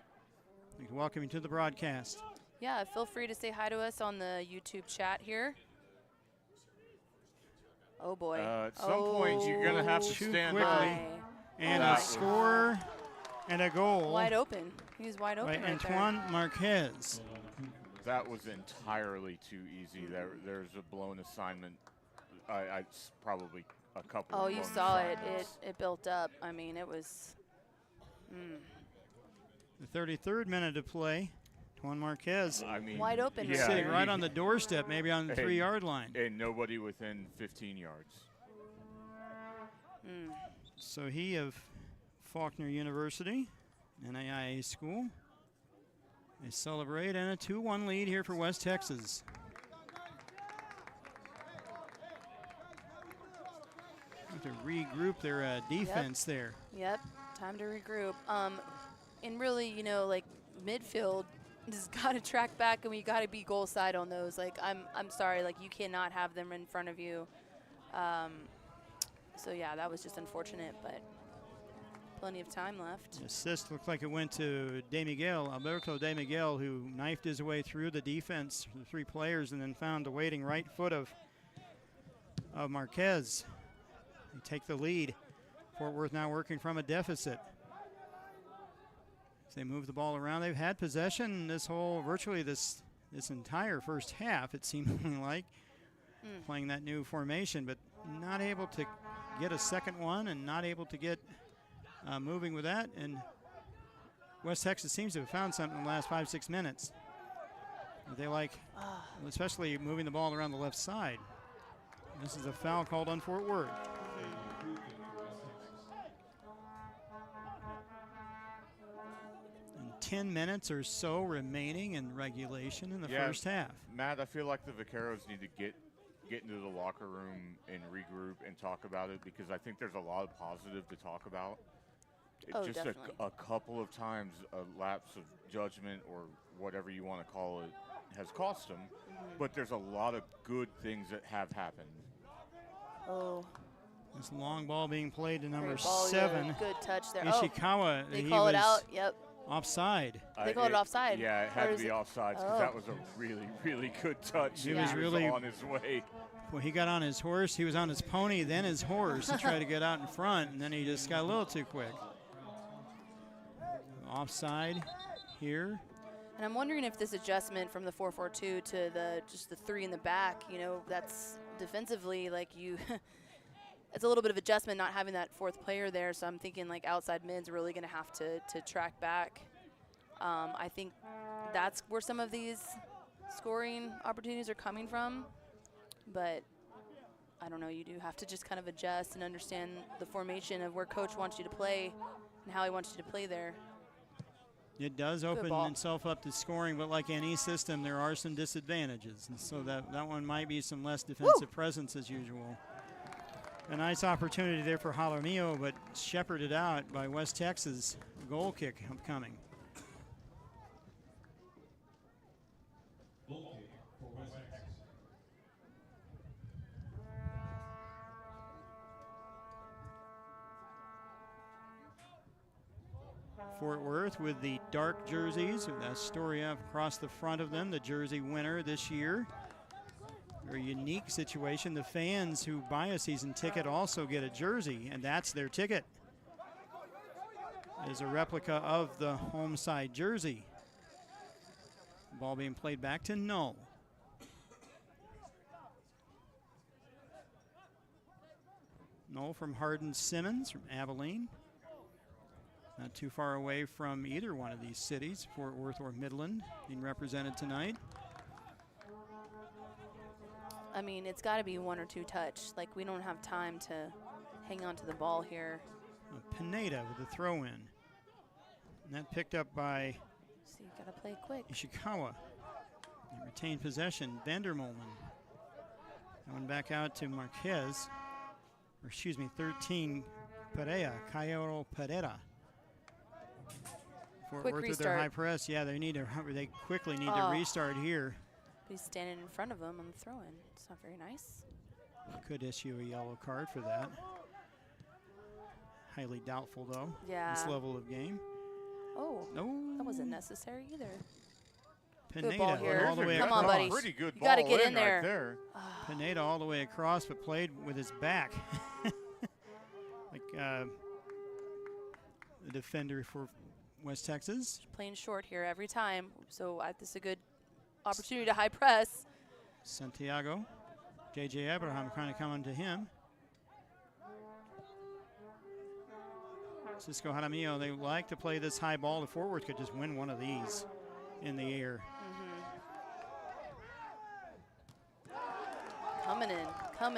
C: We welcome you to the broadcast.
D: Yeah, feel free to say hi to us on the YouTube chat here. Oh, boy.
E: At some point, you're going to have to
C: Too
E: stand
C: quickly.
E: up.
D: My.
C: And
E: Oh,
C: a
E: wow.
C: score and a goal
D: Wide open. He was wide open
C: by
D: right there.
C: Antoine Marquez.
E: That was entirely too easy. There's a blown assignment. It's probably a couple.
D: Oh,
E: of
D: you
E: blown
D: saw it.
E: assignments.
D: It built up. I mean, it was.
C: The 33rd minute of play. Antoine Marquez
E: I mean,
D: Wide open right
E: yeah,
C: sitting right
E: he-
C: on the doorstep, maybe on the
E: Hey.
C: 3-yard line.
E: and nobody within 15 yards.
C: So he of Faulkner University, NAIA school. They celebrate, and a 2-1 lead here for West Texas. Have to regroup their defense there.
D: Yep. Time to regroup. And really, you know, like midfield just got to track back, and we got to be goal side on those. Like, I'm sorry, like you cannot have them in front of you. So yeah, that was just unfortunate, but plenty of time left.
C: Assist looked like it went to Alberto De Miguel, who knifed his way through the defense, the 3 players, and then found the waiting right foot of Marquez. They take the lead. Fort Worth now working from a deficit. As they move the ball around, they've had possession virtually this entire first half, it seemed like, playing that new formation, but not able to get a second one and not able to get moving with that. And West Texas seems to have found something in the last 5-6 minutes. They like, especially moving the ball around the left side. This is a foul called on Fort Worth. And 10 minutes or so remaining in regulation in the first half.
E: Matt, I feel like the Vaqueros need to get into the locker room and regroup and talk about it, because I think there's a lot of positive to talk about.
D: Oh,
E: Just
D: definitely.
E: a couple of times a lapse of judgment, or whatever you want to call it, has cost them. But there's a lot of good things that have happened.
D: Oh,
C: This long ball being played to number
D: great ball,
C: 7,
D: good touch there.
C: Ishikawa.
D: They
C: He
D: call it
C: was
D: out. Yep.
C: Offside.
D: They called it offside.
E: Yeah, it
D: Or
E: had to
D: is
E: be
D: it-
E: offsides because that was a really, really good touch.
C: He
E: and
C: was really-
E: on his way.
C: Well, he got on his horse. He was on his pony, then his horse to try to get out in front, and then he just got a little too quick. Offside here.
D: And I'm wondering if this adjustment from the 4-4-2 to just the 3 in the back, you know, that's defensively like you. It's a little bit of adjustment not having that 4th player there. So I'm thinking like outside mid's really going to have to track back. I think that's where some of these scoring opportunities are coming from. But I don't know. You do have to just kind of adjust and understand the formation of where coach wants you to play and how he wants you to play there.
C: It does open itself up to scoring, but like any system, there are some disadvantages. And so that one might be some less defensive presence as usual. A nice opportunity there for Jaramillo, but shepherded out by West Texas. Goal kick upcoming. Fort Worth with the dark jerseys with Astoria across the front of them, the jersey winner this year. Very unique situation. The fans who buy a season ticket also get a jersey, and that's their ticket. It is a replica of the home side jersey. Ball being played back to Null. Null from Hardin Simmons from Abilene. Not too far away from either one of these cities, Fort Worth or Midland, being represented tonight.
D: I mean, it's got to be 1 or 2 touch. Like, we don't have time to hang on to the ball here.
C: Pineda with the throw-in. And that picked up by
D: So you got to play quick.
C: Ishikawa. They retain possession. Vandermolen. Going back out to Marquez. Or excuse me, 13 Pereira, Cairo Pereira. Fort
D: Quick
C: Worth with their
D: restart.
C: high press. Yeah, they quickly need to restart here.
D: He's standing in front of him on the throw-in. It's not very nice.
C: Could issue a yellow card for that. Highly doubtful, though.
D: Yeah.
C: This level of game.
D: Oh,
C: No.
D: that wasn't necessary either.
C: Pineda
D: ball here.
C: all the way
D: Come
C: across.
D: on, buddy.
E: Pretty good
D: You
E: ball
D: gotta get in
E: right
D: there.
E: there.
C: Pineda all the way across, but played with his back. Like the defender for West Texas.
D: Playing short here every time. So this is a good opportunity to high press.
C: Santiago. J.J. Abraham kind of coming to him. Cisco Jaramillo, they like to play this high ball. The forward could just win one of these in the air.
D: Coming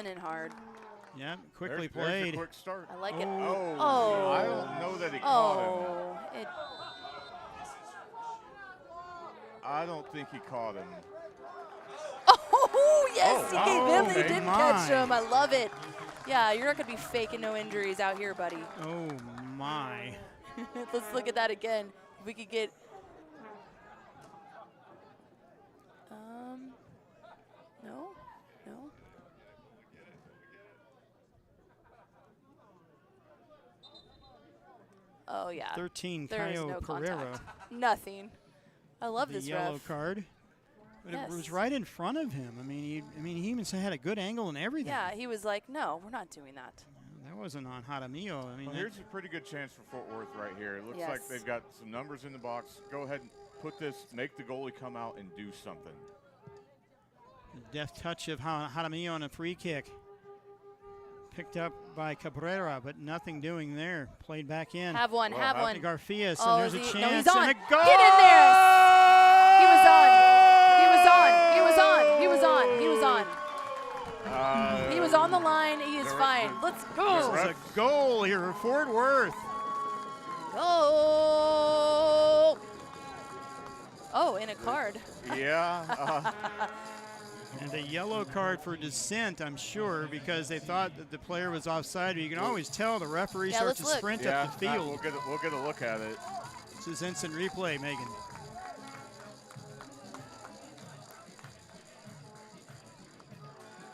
D: in hard.
C: Yeah, quickly
E: There's the
C: played.
E: quick start.
D: I like it.
E: Oh, I don't know that he caught him.
D: Oh, it.
E: I don't think he caught him.
D: Oh, yes, he
C: okay.
D: did catch him. I love it. Yeah, you're not going to be faking no injuries out here, buddy.
C: Oh, my.
D: Let's look at that again. If we could get. No. Oh, yeah.
C: 13,
D: There is
C: Caio
D: no
C: Pereira.
D: contact. Nothing. I love
C: The
D: this
C: yellow
D: ref.
C: card. But it
D: Yes.
C: was right in front of him. I mean, he even had a good angle and everything.
D: Yeah, he was like, no, we're not doing that.
C: That wasn't on Jaramillo. I mean,
E: Well, here's a pretty good chance for Fort Worth right here. It looks
D: Yes.
E: like they've got some numbers in the box. Go ahead and put this, make the goalie come out and do something.
C: the deft touch of Jaramillo on a free kick. Picked up by Cabrera, but nothing doing there. Played back in.
D: Have one.
E: Well,
D: have
E: how
D: one.
C: Garfias,
D: Oh,
C: and there's
D: is
C: a
D: he-
C: chance.
D: no, he's on.
C: And a goal!
D: Get in there. He was on. He was on. He was on. He was on. He was on. He was on the line. He is fine. Let's go.
C: This is a goal here for Fort Worth.
D: Goal. Oh, and a card.
E: Yeah.
C: And a yellow card for dissent, I'm sure, because they thought that the player was offside. But you can always tell the referee
D: Yeah,
C: starts
D: let's
C: to
D: look.
C: sprint
E: yeah,
C: up the field.
E: we'll get a look at it.
C: This is instant replay, Megan.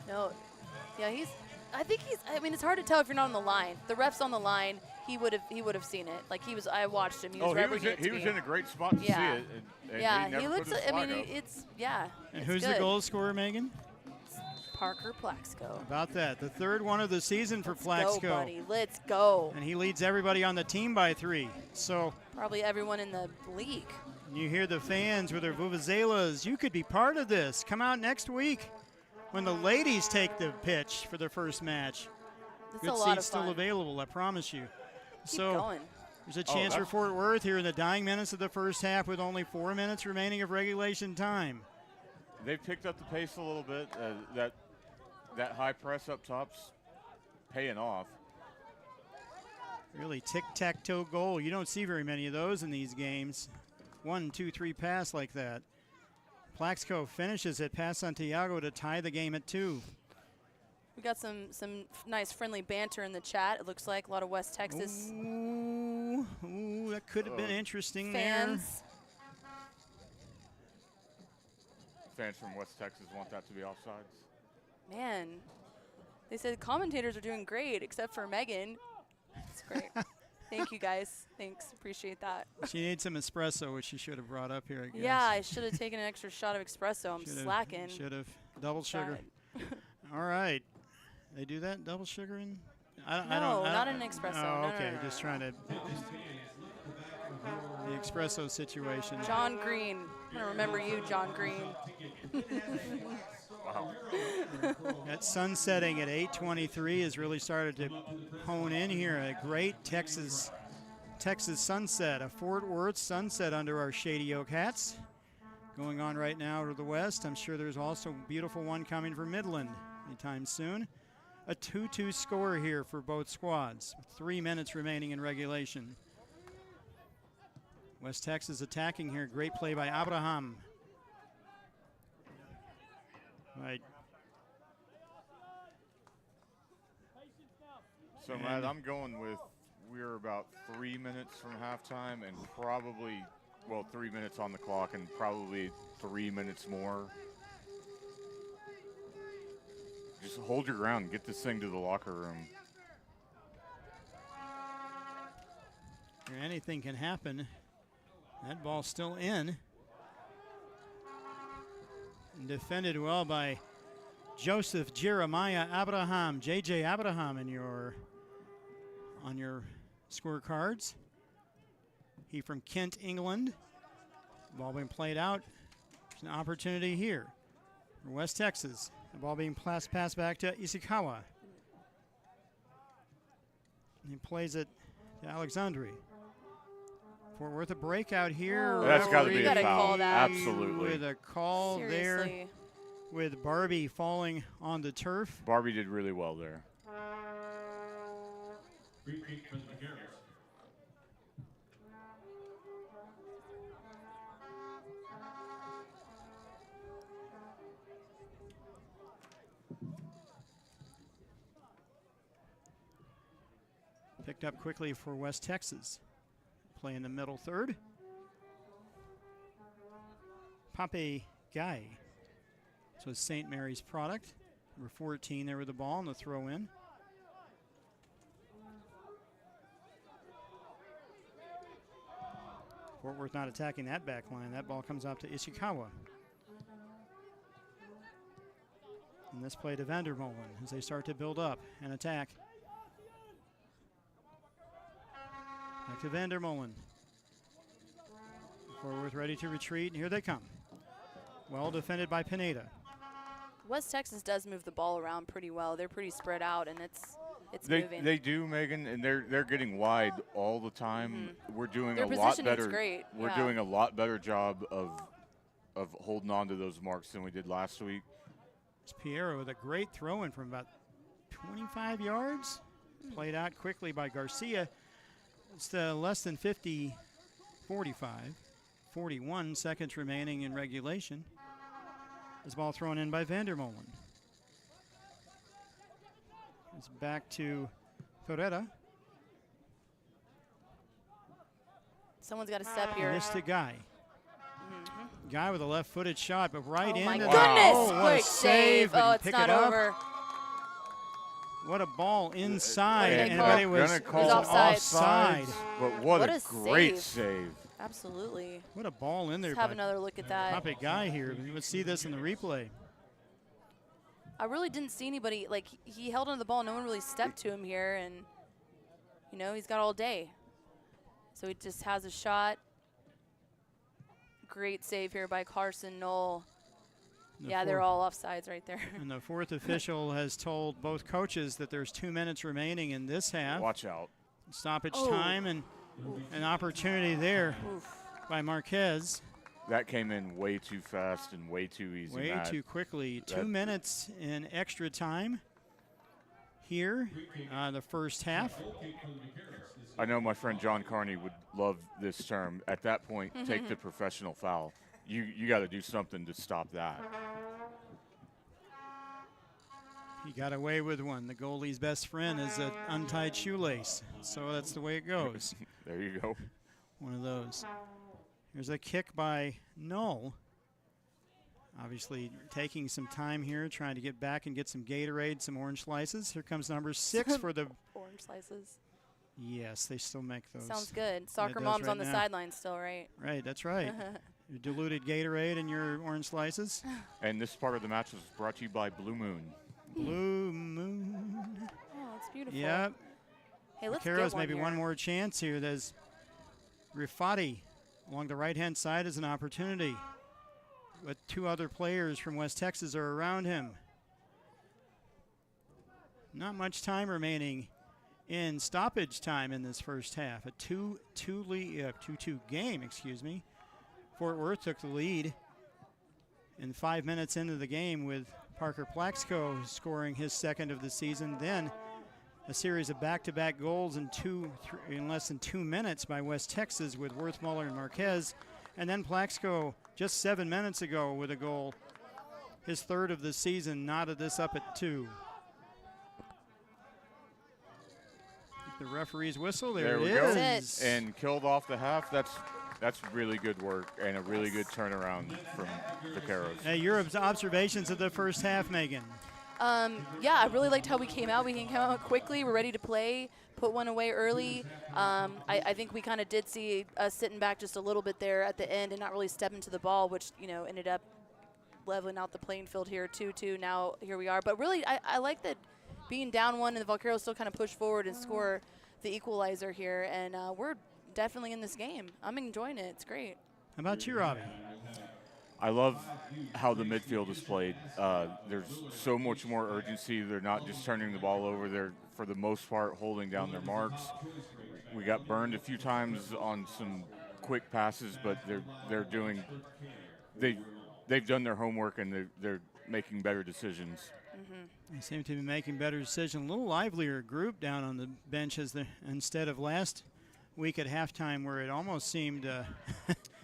D: No. Yeah, I think he's. I mean, it's hard to tell if you're not on the line. The ref's on the line. He would have seen it. Like he was. I watched him. He was
E: he was in a great spot to see it. And
D: yeah,
E: he never
D: looks.
E: put his
D: I mean,
E: flag up.
D: it's yeah.
C: And
D: it's
C: who's
D: good.
C: the goal scorer, Megan?
D: Parker Plaxco.
C: About that. The third one of the season for
D: Let's
C: Plaxco.
D: go, buddy. Let's go.
C: And he leads everybody on the team by 3. So
D: Probably everyone in the league.
C: you hear the fans with their vuvuzelas. You could be part of this. Come out next week when the ladies take the pitch for their first match.
D: It's
C: Good
D: a lot
C: seats
D: of
C: still
D: fun.
C: available, I promise you.
D: Keep going.
C: There's a chance for Fort Worth here in the dying minutes of the first half with only 4 minutes remaining of regulation time.
E: They've picked up the pace a little bit. That high press up top's paying off.
C: Really tic-tac-toe goal. You don't see very many of those in these games. 1, 2, 3 pass like that. Plaxco finishes it past Santiago to tie the game at 2.
D: We got some nice friendly banter in the chat. It looks like a lot of West Texas
C: Ooh, that could have been interesting
D: fans.
E: Fans from West Texas want that to be offsides.
D: Man, they said commentators are doing great except for Megan. It's great. Thank you guys. Thanks. Appreciate that.
C: there. She needs some espresso, which she should have brought up here, I guess.
D: Yeah, I should have taken an extra shot of espresso. I'm slacking.
C: Should have. Double sugar.
D: Tried.
C: All right. They do that, double sugar in?
D: No, not in an espresso.
C: Oh,
D: No,
C: okay.
D: no, no,
C: Just
D: no.
C: trying to. The espresso situation.
D: John Green. I'm going to remember you, John Green.
E: Wow.
C: That sun setting at 8:23 has really started to hone in here. A great Texas sunset, a Fort Worth sunset under our Shady Oak hats. Going on right now to the west. I'm sure there's also a beautiful one coming from Midland anytime soon. A 2-2 score here for both squads. 3 minutes remaining in regulation. West Texas attacking here. Great play by Abraham. Right.
E: So, Matt, I'm going with we're about 3 minutes from halftime and probably, 3 minutes on the clock and probably 3 minutes more. Just hold your ground and get this thing to the locker room.
C: Anything can happen. That ball's still in. And defended well by Joseph Jeremiah Abraham, J.J. Abraham on your scorecards. He from Kent, England. Ball being played out. There's an opportunity here for West Texas. The ball being passed back to Ishikawa. He plays it to Alexandri. Fort Worth a breakout here.
E: That's got to
C: Referee
E: be a foul.
D: call that.
E: Absolutely.
C: With a call there
D: Seriously.
C: with Barbie falling on the turf.
E: Barbie did really well there.
C: Picked up quickly for West Texas. Play in the middle third. Pape Guy. So it's St. Mary's product. Number 14 there with the ball and the throw in. Fort Worth not attacking that back line. That ball comes out to Ishikawa. And this play to Vandermolen as they start to build up and attack. Back to Vandermolen. Fort Worth ready to retreat, and here they come. Well defended by Pineda.
D: West Texas does move the ball around pretty well. They're pretty spread out, and it's moving.
E: They do, Megan, and they're getting wide all the time. We're doing
D: Their
E: a lot
D: positioning's
E: better.
D: great,
E: We're
D: yeah.
E: doing a lot better job of holding on to those marks than we did last week.
C: It's Piero with a great throw in from about 25 yards. Played out quickly by Garcia. It's less than 50, 45. 41 seconds remaining in regulation. This ball thrown in by Vandermolen. It's back to Ferreira.
D: Someone's got to step here.
C: And this to Guy. Guy with a left-footed shot, but right
D: Oh
C: into
D: my
C: the
D: goodness!
C: Oh, what a
D: Quick
C: save!
D: save. Oh,
C: and
D: it's
C: pick
D: not
C: it up.
D: over.
C: What a ball inside,
D: And
C: and
D: they
C: it was
E: gonna call
C: offside.
E: But what a great
D: save.
E: save.
D: Absolutely.
C: What a ball in there
D: Let's have
C: by
D: another look at that.
C: top guy here. Let's see this in the replay.
D: I really didn't see anybody, like, he held onto the ball. No one really stepped to him here, and, you know, he's got all day. So he just has a shot. Great save here by Carson Knoll. Yeah, they're all offsides right there.
C: And the fourth official has told both coaches that there's 2 minutes remaining in this half.
E: Watch out.
C: Stoppage time and an opportunity there by Marquez.
E: That came in way too fast and way too easy.
C: Way
E: Matt.
C: too quickly. 2 minutes in extra time here, the first half.
E: I know my friend John Carney would love this term. At that point, take the professional foul. You got to do something to stop that.
C: He got away with one. The goalie's best friend is an untied shoelace. So that's the way it goes.
E: There you go.
C: One of those. Here's a kick by Knoll. Obviously taking some time here, trying to get back and get some Gatorade, some orange slices. Here comes number 6 for the...
D: Orange slices.
C: Yes, they still make those.
D: Sounds good. Soccer
C: does
D: mom's
C: right
D: on the
C: now.
D: sidelines still, right?
C: Right, that's right. Your diluted Gatorade and your orange slices.
E: And this part of the match was brought to you by Blue Moon.
C: Blue Moon.
D: Oh, it's beautiful.
C: Yep.
D: Hey, let's
C: Vaqueros,
D: get one
C: maybe
D: here.
C: one more chance here. There's Rifati along the right-hand side is an opportunity. But 2 other players from West Texas are around him. Not much time remaining in stoppage time in this first half. A 2-2 game, excuse me. Fort Worth took the lead in 5 minutes into the game with Parker Plaxco scoring his second of the season. Then a series of back-to-back goals in less than 2 minutes by West Texas with Worthmuller and Marquez. And then Plaxco just 7 minutes ago with a goal, his third of the season, knotted this up at 2. The referee's whistle, there
E: we
C: it
E: go.
C: is.
E: And killed off the half. That's really good work and a really good turnaround from Vaqueros.
C: Hey, your observations of the first half, Megan.
D: Yeah, I really liked how we came out. We came out quickly. We're ready to play, put one away early. I think we kind of did see us sitting back just a little bit there at the end and not really stepping to the ball, which, you know, ended up leveling out the playing field here, 2-2. Now here we are. But really, I like that being down 1 and the Vaqueros still kind of push forward and score the equalizer here. And we're definitely in this game. I'm enjoying it. It's great.
C: How about you, Robbie?
E: I love how the midfield is played. There's so much more urgency. They're not just turning the ball over. They're, for the most part, holding down their marks. We got burned a few times on some quick passes, but they've done their homework and they're making better decisions.
C: They seem to be making better decisions. A little livelier group down on the bench instead of last week at halftime where it almost seemed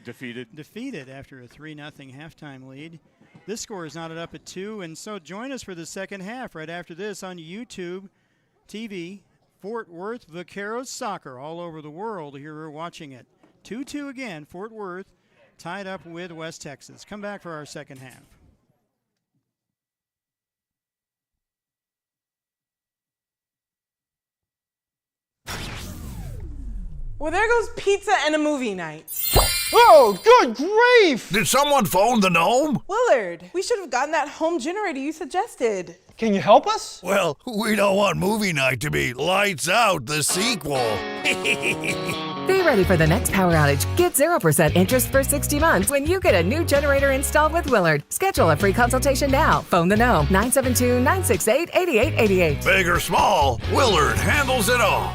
C: defeated after a 3-0 halftime lead. This score is knotted up at 2, and so join us for the second half right after this on YouTube TV. Fort Worth Vaqueros soccer all over the world. Here we're watching it. 2-2 again. Fort Worth tied up with West Texas. Come back for our second half.
H: Well, there goes pizza and a movie night.
I: Oh, good grief!
B: Did someone phone the gnome?
H: Willard, we should have gotten that home generator you suggested.
I: Can you help us?
B: Well, we don't want movie night to be Lights Out, the sequel.
A: Be ready for the next power outage. Get 0% interest for 60 months when you get a new generator installed with Willard. Schedule a free consultation now. Phone the gnome, 972-968-8888.
B: Big or small, Willard handles it all.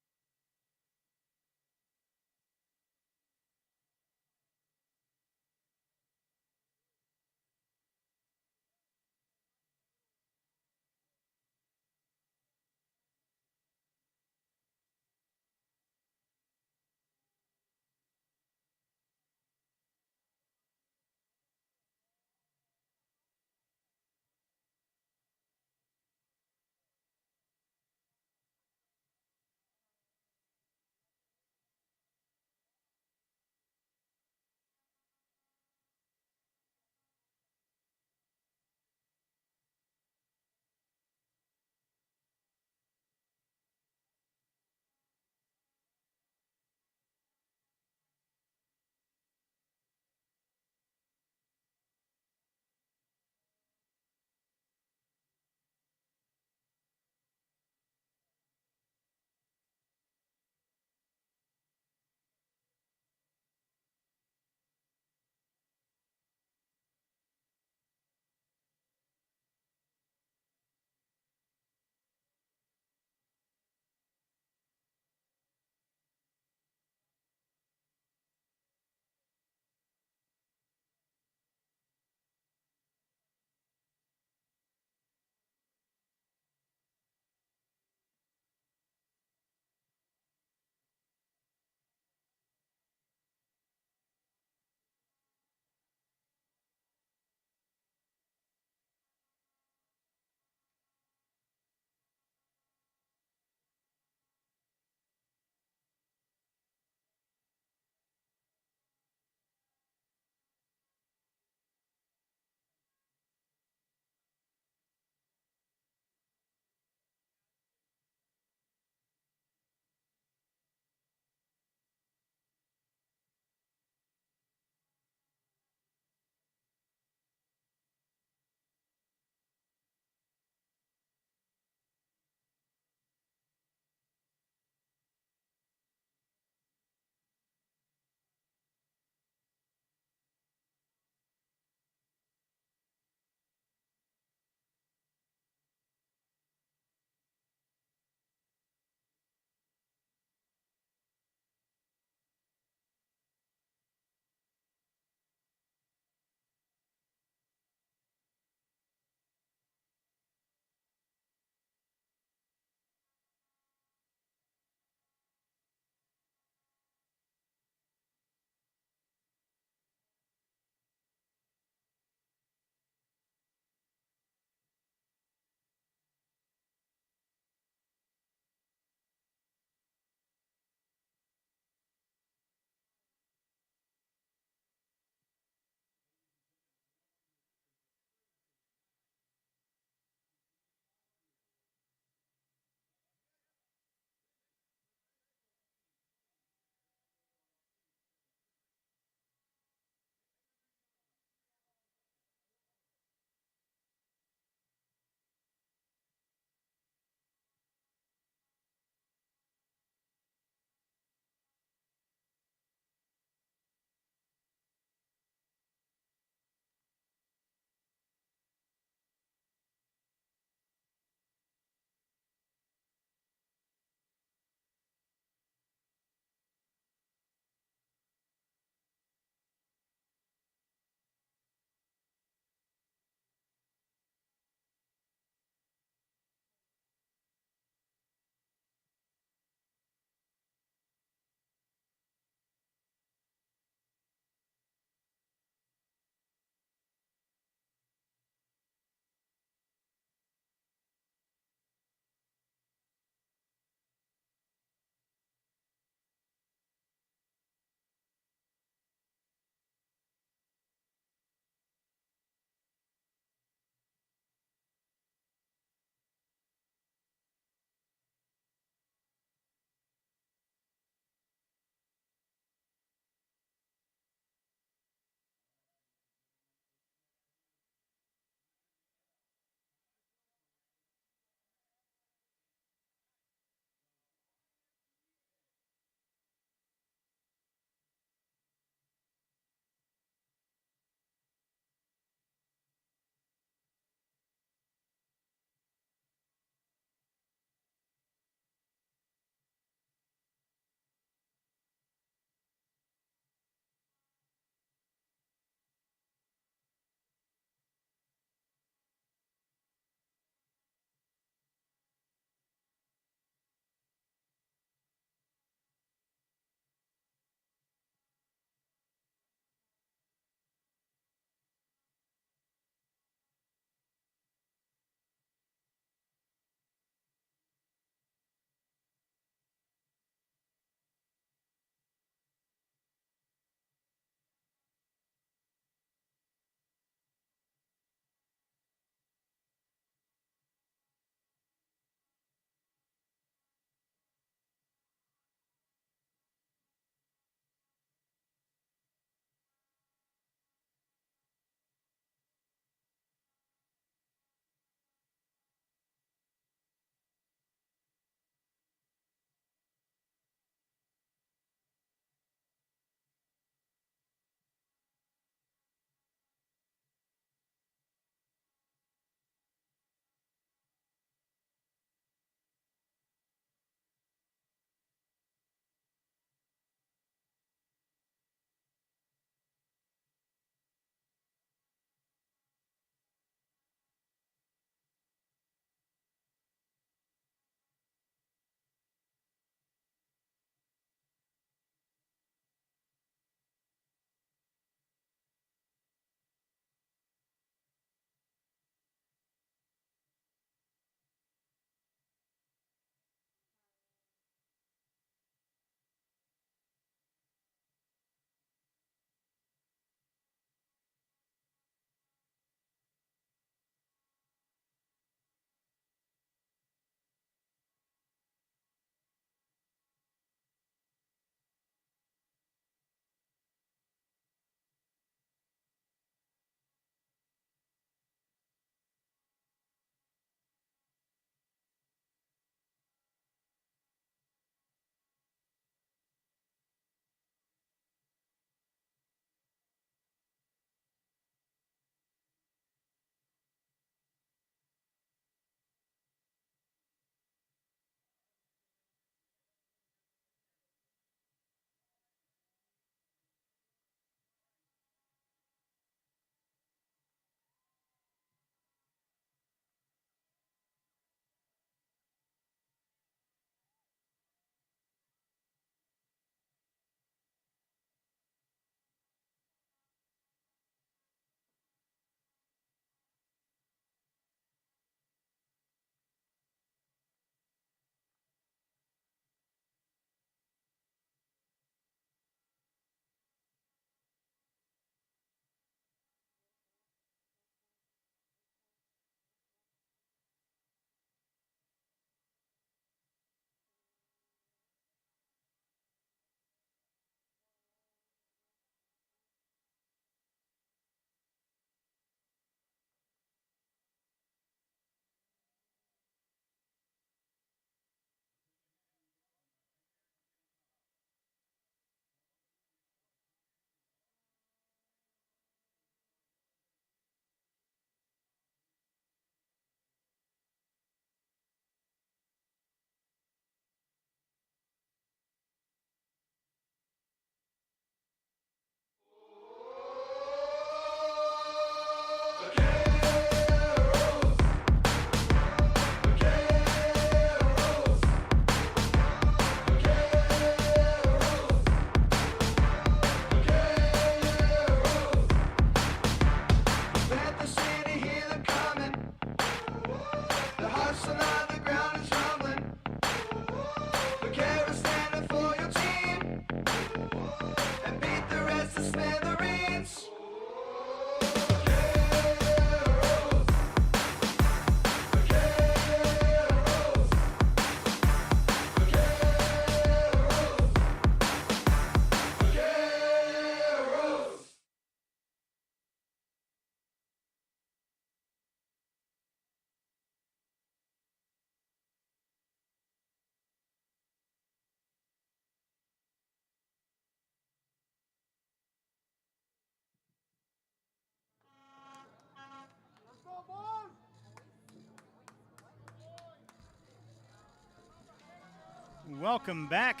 C: welcome back,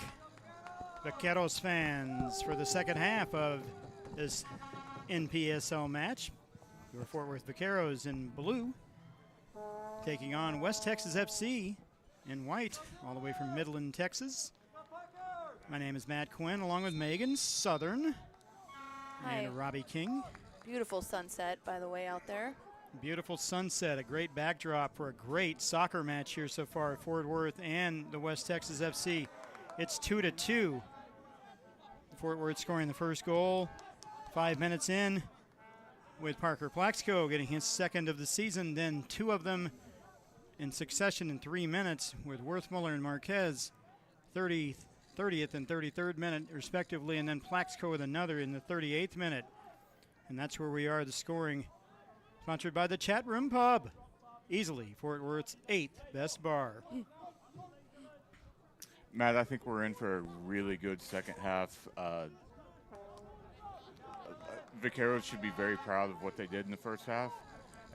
C: Vaqueros fans, for the second half of this NPSL match. Your Fort Worth Vaqueros in blue, taking on West Texas FC in white, all the way from Midland, Texas. My name is Matt Quinn, along with Megan Southern.
D: Hi.
C: And Robbie King.
D: Beautiful sunset, by the way, out there.
C: Beautiful sunset, a great backdrop for a great soccer match here so far at Fort Worth and the West Texas FC. It's 2-2. Fort Worth scoring the first goal 5 minutes in, with Parker Plaxco getting his second of the season, then two of them in succession in 3 minutes, with Worthmuller and Marquez 30th and 33rd minute respectively, and then Plaxco with another in the 38th minute. And that's where we are, the scoring. Sponsored by the Chat Room Pub. Easily Fort Worth's 8th best bar.
E: Matt, I think we're in for a really good second half. Vaqueros should be very proud of what they did in the first half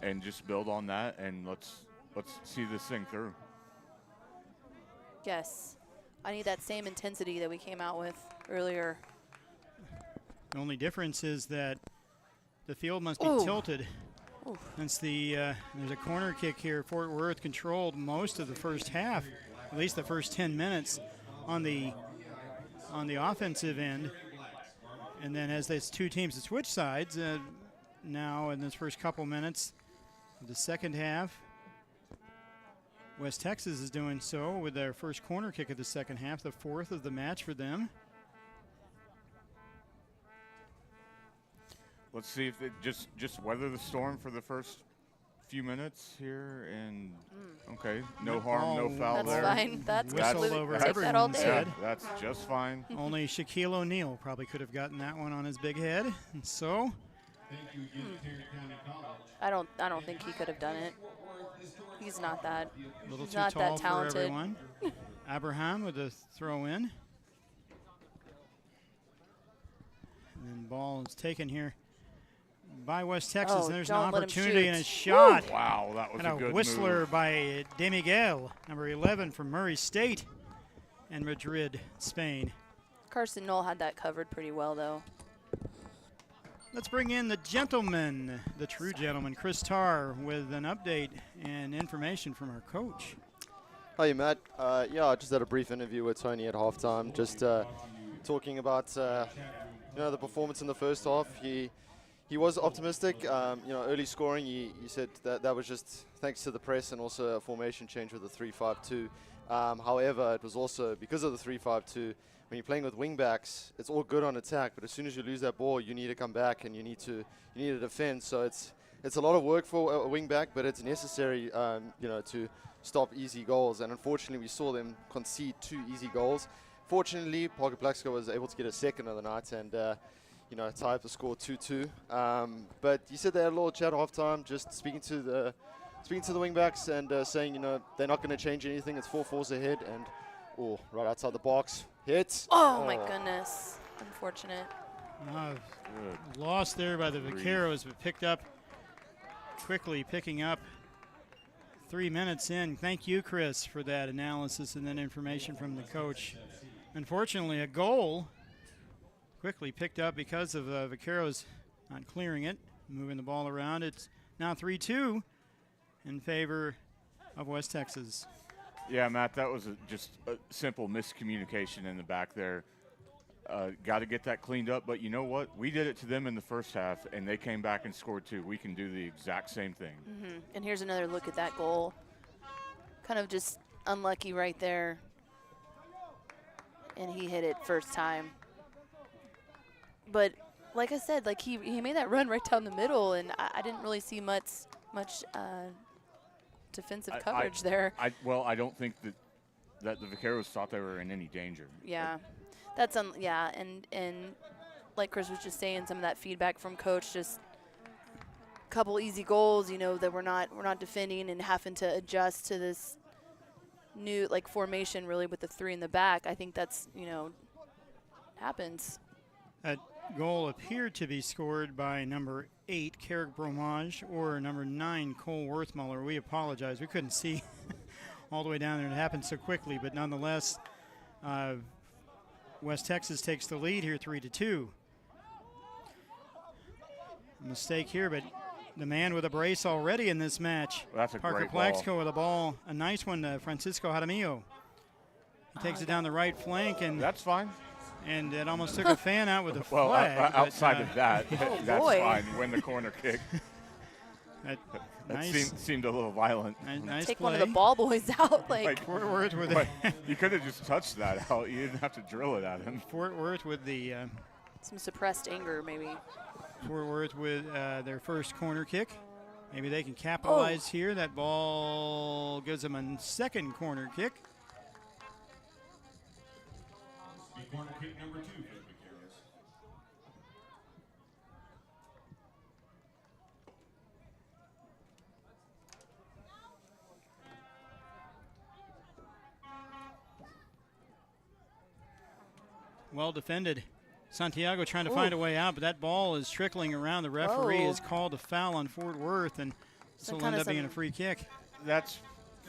E: and just build on that, and let's see this thing through.
D: Yes. I need that same intensity that we came out with earlier.
C: The only difference is that the field must be tilted.
D: Ooh.
C: Since there's a corner kick here, Fort Worth controlled most of the first half, at least the first 10 minutes on the offensive end. And then as there's two teams that switch sides, now in this first couple minutes of the second half, West Texas is doing so with their first corner kick of the second half, the fourth of the match for them.
E: Let's see if it just weather the storm for the first few minutes here, and okay, no harm, no foul
D: That's
E: there.
D: fine. That's
C: Whistle
D: good.
C: over
D: Take that all
C: everyone's
D: day.
C: head.
E: That's just fine.
C: Only Shaquille O'Neal probably could have gotten that one on his big head. And so
D: I don't think he could have done it. He's not that.
C: a little
D: He's
C: too
D: not
C: tall
D: that
C: for
D: talented.
C: everyone. Abraham with the throw in. And then ball is taken here by West Texas.
D: Oh,
C: and there's an
D: don't let him
C: opportunity
D: shoot.
C: and a shot.
E: Wow, that was
C: And
E: a
C: a
E: good
C: whistler
E: move.
C: by De Miguel, number 11 from Murray State and Madrid, Spain.
D: Carson Knoll had that covered pretty well, though.
C: Let's bring in the gentleman, the true gentleman, Chris Tarr, with an update and information from our coach.
F: Hi, Matt. Yeah, I just had a brief interview with Tony at halftime, just talking about the performance in the first half. He was optimistic. Early scoring. He said that was just thanks to the press and also a formation change with the 3-5-2. However, it was also because of the 3-5-2. When you're playing with wing backs, it's all good on attack, but as soon as you lose that ball, you need to come back and you need to defend. So it's a lot of work for a wing back, but it's necessary, to stop easy goals. And unfortunately, we saw them concede 2 easy goals. Fortunately, Parker Plaxco was able to get a second of the night and tie up the score 2-2. But you said they had a little chat at halftime, just speaking to the wing backs and saying they're not going to change anything. It's 4-4 ahead and right outside the box. Hits.
D: Oh, my goodness. Unfortunate.
C: Lost there by the Vaqueros, but picked up quickly, picking up 3 minutes in. Thank you, Chris, for that analysis and then information from the coach. Unfortunately, a goal quickly picked up because of Vaqueros not clearing it, moving the ball around. It's now 3-2 in favor of West Texas.
E: Yeah, Matt, that was just a simple miscommunication in the back there. Got to get that cleaned up, but you know what? We did it to them in the first half, and they came back and scored 2. We can do the exact same thing.
D: And here's another look at that goal. Kind of just unlucky right there. And he hit it first time. But like I said, like he made that run right down the middle, and I didn't really see much defensive coverage there.
E: I don't think that the Vaqueros thought they were in any danger.
D: Yeah, that's and like Chris was just saying, some of that feedback from coach, just a couple easy goals, that we're not defending and having to adjust to this new formation really with the 3 in the back. I think that's happens.
C: That goal appeared to be scored by number 8, Carrick Bromage, or number 9, Cole Worthmuller. We apologize. We couldn't see all the way down there. It happened so quickly, but nonetheless, West Texas takes the lead here 3-2. A mistake here, but the man with a brace already in this match.
E: Well, that's a
C: Parker
E: great ball.
C: Plaxco with a ball. A nice one to Francisco Jaramillo. He takes it down the right flank, and
E: That's fine.
C: and it almost took a fan out with a
E: Well,
C: flag. but,
E: outside of that,
D: Oh,
E: that's
D: boy.
E: fine. Win the corner kick.
C: that
E: That
C: nice,
E: seemed a little violent.
C: nice
D: Take
C: play.
D: one of the ball boys out. Like,
C: Fort Worth with
E: But you could have just touched that out. You didn't have to drill it at him.
C: Fort Worth with the
D: some suppressed anger, maybe.
C: Fort Worth with their first corner kick. Maybe they can capitalize here. That ball gives them a second corner kick.
J: Corner kick number 2 for the Vaqueros.
C: Well defended. Santiago trying to find a way out, but that ball is trickling around. The referee
D: Whoa.
C: has called a foul on Fort Worth, and this
D: So
C: will
D: kinda
C: end up being a
D: some-
C: free kick.
E: That's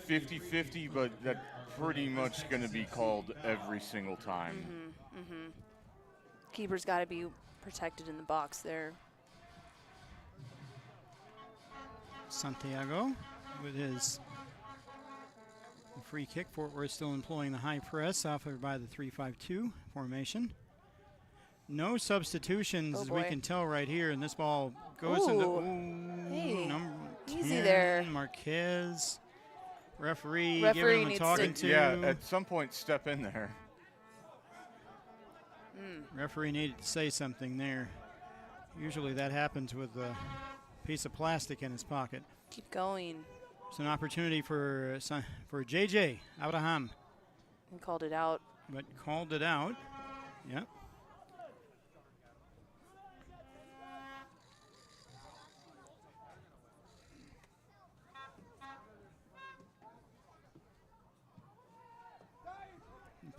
E: 50-50, but that's pretty much going to be called every single time.
D: Keeper's got to be protected in the box there.
C: Santiago with his free kick. Fort Worth still employing the high press, offered by the 3-5-2 formation. No substitutions,
D: Oh,
C: as we
D: boy.
C: can tell right here, and this ball goes into
D: Hey,
C: number
D: easy
C: 10,
D: there.
C: Marquez. Referee
D: Referee
C: giving him a
D: needs
C: talking
D: to-
C: to.
E: Yeah, at some point, step in there.
C: Referee needed to say something there. Usually that happens with a piece of plastic in his pocket.
D: Keep going.
C: It's an opportunity for JJ Abraham,
D: And called it out.
C: but called it out. Yep.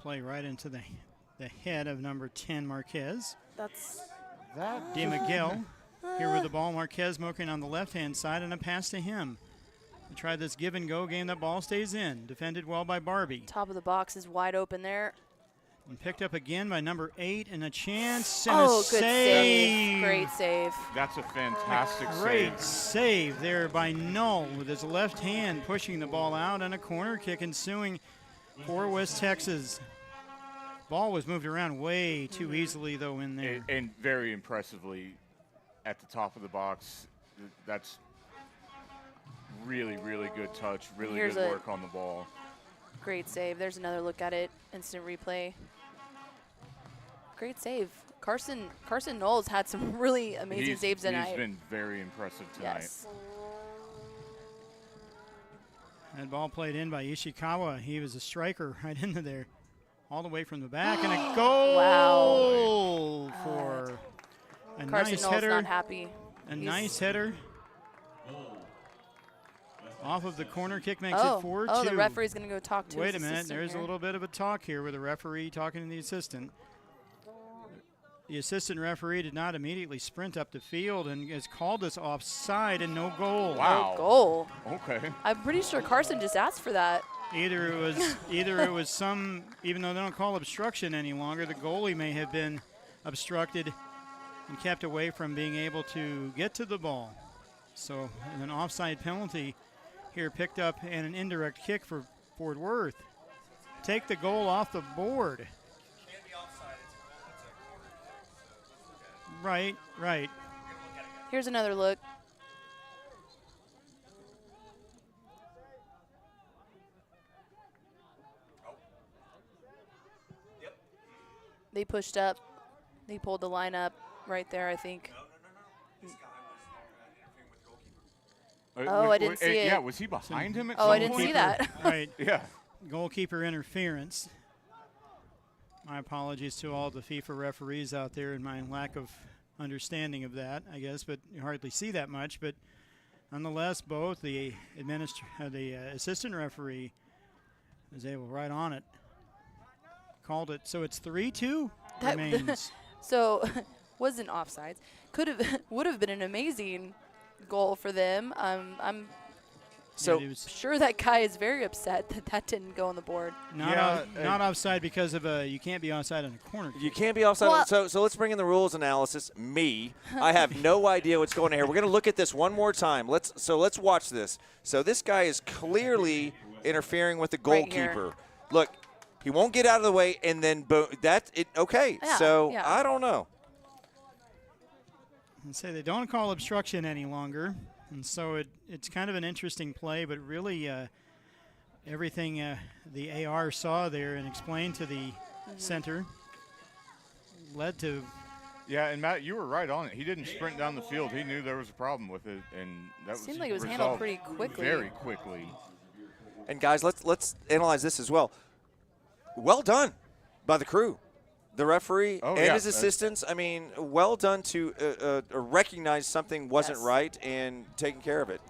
C: Play right into the head of number 10, Marquez.
D: That's
C: De Miguel here with the ball. Marquez smoking on the left-hand side, and a pass to him. They tried this give-and-go game. That ball stays in. Defended well by Barbie.
D: top of the box is wide open there.
C: And picked up again by number 8, and a chance and
D: Oh,
C: a
D: good save. Great save.
E: That's a fantastic
C: Great
E: save.
C: save there by Null with his left hand pushing the ball out, and a corner kick ensuing for West Texas. Ball was moved around way too easily, though, in there.
E: And very impressively at the top of the box. That's really, really good touch. Really
D: Here's
E: good
D: a-
E: work on the ball.
D: Great save. There's another look at it. Instant replay. Great save. Carson Knowles had some really amazing saves tonight.
E: He's been very impressive tonight.
D: Yes.
C: That ball played in by Ishikawa. He was a striker right into there. All the way from the back, and a goal for a
D: Carson
C: nice
D: Knowles
C: header.
D: not happy.
C: A
D: He's-
C: nice header. Off of the corner kick makes
D: Oh,
C: it 4-2.
D: oh, the referee's going to go talk to
C: Wait
D: his
C: a minute,
D: assistant
C: there's
D: here.
C: a little bit of a talk here with the referee talking to the assistant. The assistant referee did not immediately sprint up the field and has called us offside and no goal.
E: Wow.
D: No goal.
E: Okay.
D: I'm pretty sure Carson just asked for that.
C: Either it was some, even though they don't call obstruction any longer, the goalie may have been obstructed and kept away from being able to get to the ball. So an offside penalty here picked up, and an indirect kick for Fort Worth. Take the goal off the board. Right.
D: Here's another look. They pushed up. They pulled the line up right there, I think. Oh, I didn't see it.
E: Yeah, was he behind him at
D: Oh,
E: some
D: I didn't
E: point?
D: see that.
C: Right.
E: Yeah.
C: Goalkeeper interference. My apologies to all the FIFA referees out there and my lack of understanding of that, I guess, but you hardly see that much. But nonetheless, both the assistant referee was able right on it. Called it. So it's 3-2
D: That-
C: remains.
D: So, wasn't offsides. Would have been an amazing goal for them. I'm
K: So
C: Yeah, it was
D: Sure, that guy is very upset that that didn't go on the board.
C: not offside because of you can't be offside on a corner kick.
K: you can't be offside.
D: Well-
K: So let's bring in the rules analysis. I have no idea what's going on here. We're going to look at this one more time. Let's watch this. So this guy is clearly interfering with the
D: Right here.
K: goalkeeper. Look, he won't get out of the way, and then that's it. Okay,
D: Yeah,
K: so
D: yeah.
K: I don't know.
C: And say they don't call obstruction any longer, and so it's kind of an interesting play, but really everything the AR saw there and explained to the center led to.
E: Yeah, and Matt, you were right on it. He didn't sprint down the field. He knew there was a problem with it, and that
D: Seemed like it was handled
E: resolved
D: pretty quickly.
E: Very quickly.
K: And guys, let's analyze this as well. Well done by the crew, the referee, and his assistants. I mean, well done to recognize something wasn't right and taking care of it.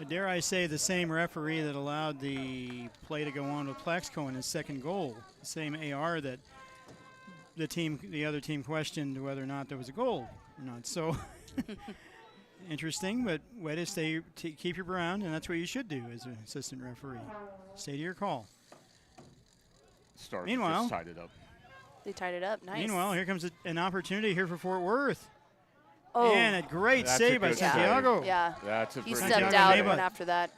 C: Dare I say the same referee that allowed the play to go on with Plaxco in his second goal, the same AR that the other team questioned whether or not there was a goal or not. So interesting, but way to keep your ground, and that's what you should do as an assistant referee. Stay to your call.
E: Stars
C: Meanwhile,
E: just tied it up.
D: They tied it up. Nice.
C: Meanwhile, here comes an opportunity here for Fort Worth.
D: Oh.
C: And a great
E: That's
C: save
E: a
C: by
E: good
C: Santiago.
E: save.
D: Yeah.
E: That's a
D: He
E: pretty
D: stepped
E: good
D: out
E: save.
D: and after that.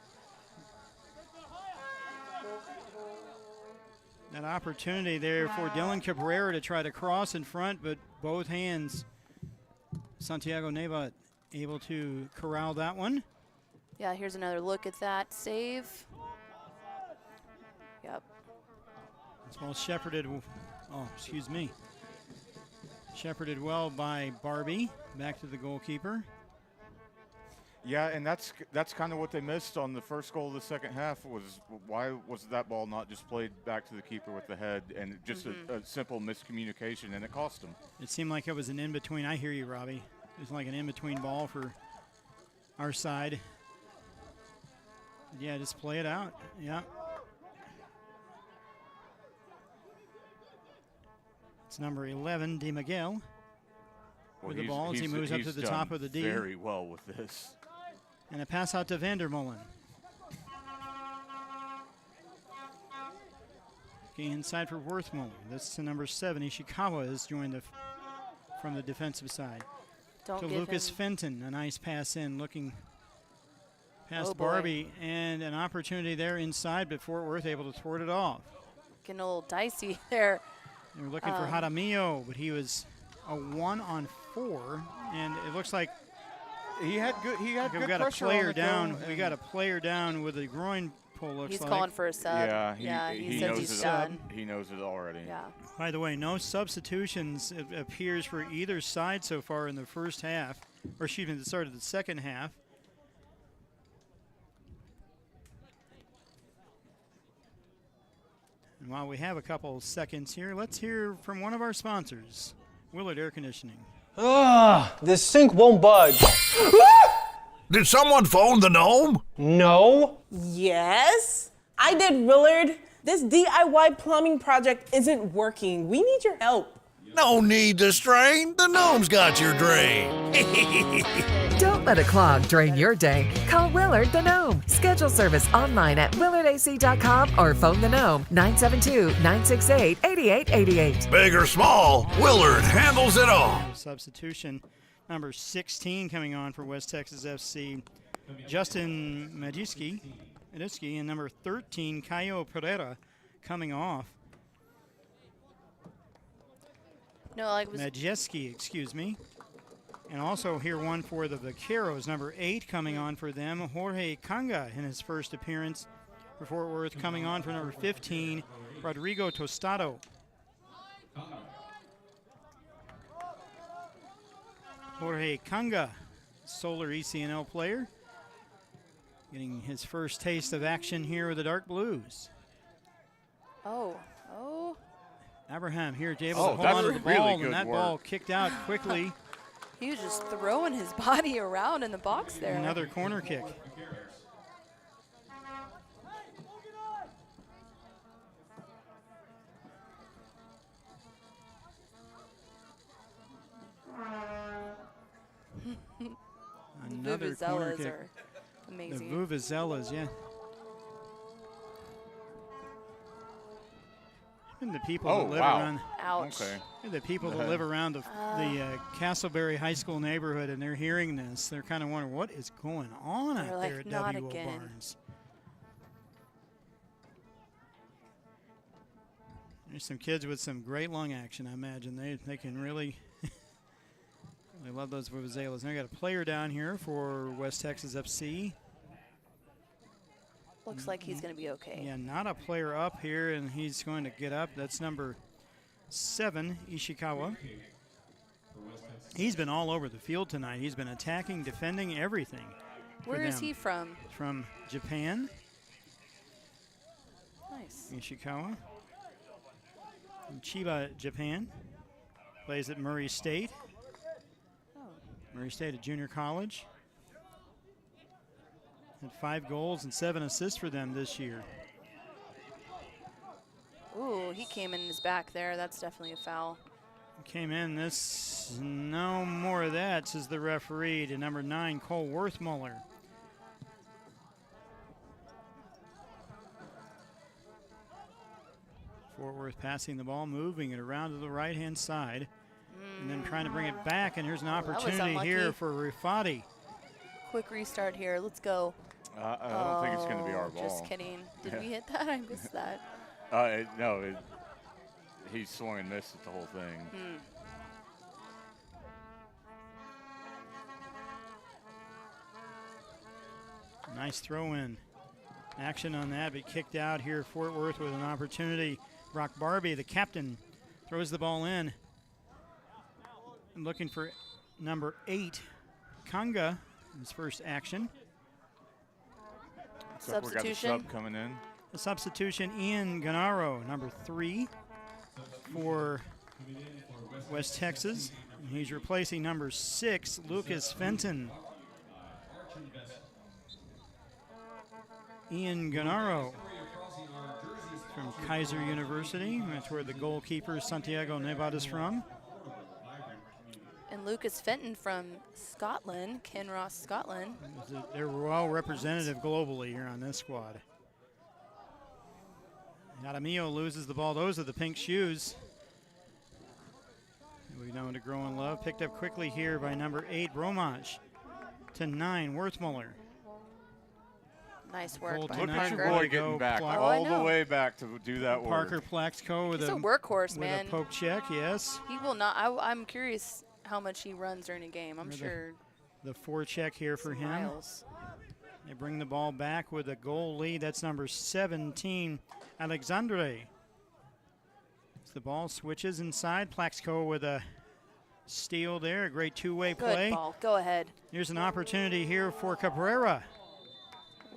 C: That opportunity there for Dylan Cabrera to try to cross in front, but both hands. Santiago Neva able to corral that one.
D: Yeah, here's another look at that save. Yep.
C: It's well shepherded. Oh, excuse me. Shepherded well by Barbie. Back to the goalkeeper.
E: Yeah, and that's kind of what they missed on the first goal of the second half was why was that ball not just played back to the keeper with the head and just a simple miscommunication, and it cost them.
C: It seemed like it was an in-between. I hear you, Robbie. It was like an in-between ball for our side. Yeah, just play it out. Yeah. It's number 11, Di Miguel, with the ball as he moves up to the top of the D.
E: Very well with this.
C: And a pass out to Vandermolen. Okay, inside for Worthmolen. That's to number 7. Ishikawa has joined from the defensive side.
D: Don't
C: to
D: give
C: Lucas
D: him.
C: Fenton, a nice pass in, looking past
D: Oh, boy.
C: Barbie, and an opportunity there inside, but Fort Worth able to thwart it off.
D: Getting a little dicey there.
C: They were looking for Jaramillo, but he was a 1-on-4, and it looks like
E: he had good
C: we got a player down. We got a player down with a groin pull. Looks
D: He's
C: like.
D: calling for a sub.
E: Yeah,
D: he
E: knows
D: says he's
E: it.
D: done.
E: He knows it already.
D: Yeah.
C: By the way, no substitutions it appears for either side so far in the first half, or excuse me, the start of the second half. And while we have a couple seconds here, let's hear from one of our sponsors, Willard Air Conditioning.
I: Ugh, this sink won't budge.
B: Did someone phone the gnome?
I: No.
H: Yes, I did, Willard. This DIY plumbing project isn't working. We need your help.
B: No need to strain. The gnome's got your drain.
A: Don't let a clog drain your day. Call Willard the Gnome. Schedule service online at willardac.com or phone the Gnome 972-968-8888.
B: Big or small, Willard handles it all.
C: Substitution number 16 coming on for West Texas FC, Justin Majewski, and number 13, Caio Pereira, coming off.
D: No, like
C: Majewski, excuse me. And also here one for the Vaqueros, number 8 coming on for them, Jorge Kanga in his first appearance for Fort Worth, coming on for number 15, Rodrigo Tostado. Jorge Kanga, Solar ECNL player, getting his first taste of action here with the Dark Blues.
D: Oh.
C: Abraham here able to hold
E: that's
C: on to the
E: really
C: ball,
E: good
C: and that
E: work.
C: ball kicked out quickly.
D: He was just throwing his body around in the box there.
C: Another corner kick. Another corner
D: Vuvuzelas
C: kick.
D: are Amazing.
C: The vuvuzelas, yeah. And the people that live around.
D: Ouch.
E: Okay.
C: The people that live around the Castleberry High School neighborhood, and they're hearing this. They're kind of wondering what is going on out there at
D: not
C: W.O.
D: again.
C: Barnes. There's some kids with some great lung action, I imagine. They can really, really love those vuvuzelas. Now we got a player down here for West Texas FC.
D: Looks like he's going to be okay.
C: Yeah, not a player up here, and he's going to get up. That's number 7, Ishikawa. He's been all over the field tonight. He's been attacking, defending, everything.
D: Where is he from?
C: From Japan.
D: Nice.
C: Ishikawa. From Chiba, Japan. Plays at Murray State.
D: Oh.
C: Murray State, a junior college. Had 5 goals and 7 assists for them this year.
D: Ooh, he came in his back there. That's definitely a foul.
C: Came in this, no more of that, says the referee, to number 9, Cole Worthmuller. Fort Worth passing the ball, moving it around to the right-hand side, and then trying to bring it back, and here's an opportunity here for Rifati.
D: Quick restart here. Let's go.
E: I don't think it's going to be our ball.
D: Just kidding. Did we hit that? I missed that.
E: No, he swung and missed at the whole thing.
C: Nice throw in. Action on that, but kicked out here. Fort Worth with an opportunity. Brock Barbie, the captain, throws the ball in. And looking for number 8, Kanga, his first action.
D: Substitution.
E: We got the sub coming in.
C: A substitution, Ian Gennaro, number 3 for West Texas. And he's replacing number 6, Lucas Fenton. Ian Gennaro from Kaiser University. That's where the goalkeeper Santiago Nevad is from.
D: And Lucas Fenton from Scotland, Kinross, Scotland.
C: They're well representative globally here on this squad. Adamio loses the ball. Those are the pink shoes. We know to grow in love. Picked up quickly here by number 8, Bromage. To 9, Worthmuller.
D: Nice work by
E: Look at
D: Parker.
E: your boy getting back all the way back to do that work.
C: Parker Plaxco with
D: He's a workhorse, man.
C: With a poke check, yes.
D: He will not. I'm curious how much he runs during a game. I'm sure.
C: The forecheck here for him.
D: Miles.
C: They bring the ball back with a goal lead. That's number 17, Alexandre. As the ball switches inside, Plaxco with a steal there. A great two-way play.
D: Good ball. Go ahead.
C: Here's an opportunity here for Cabrera.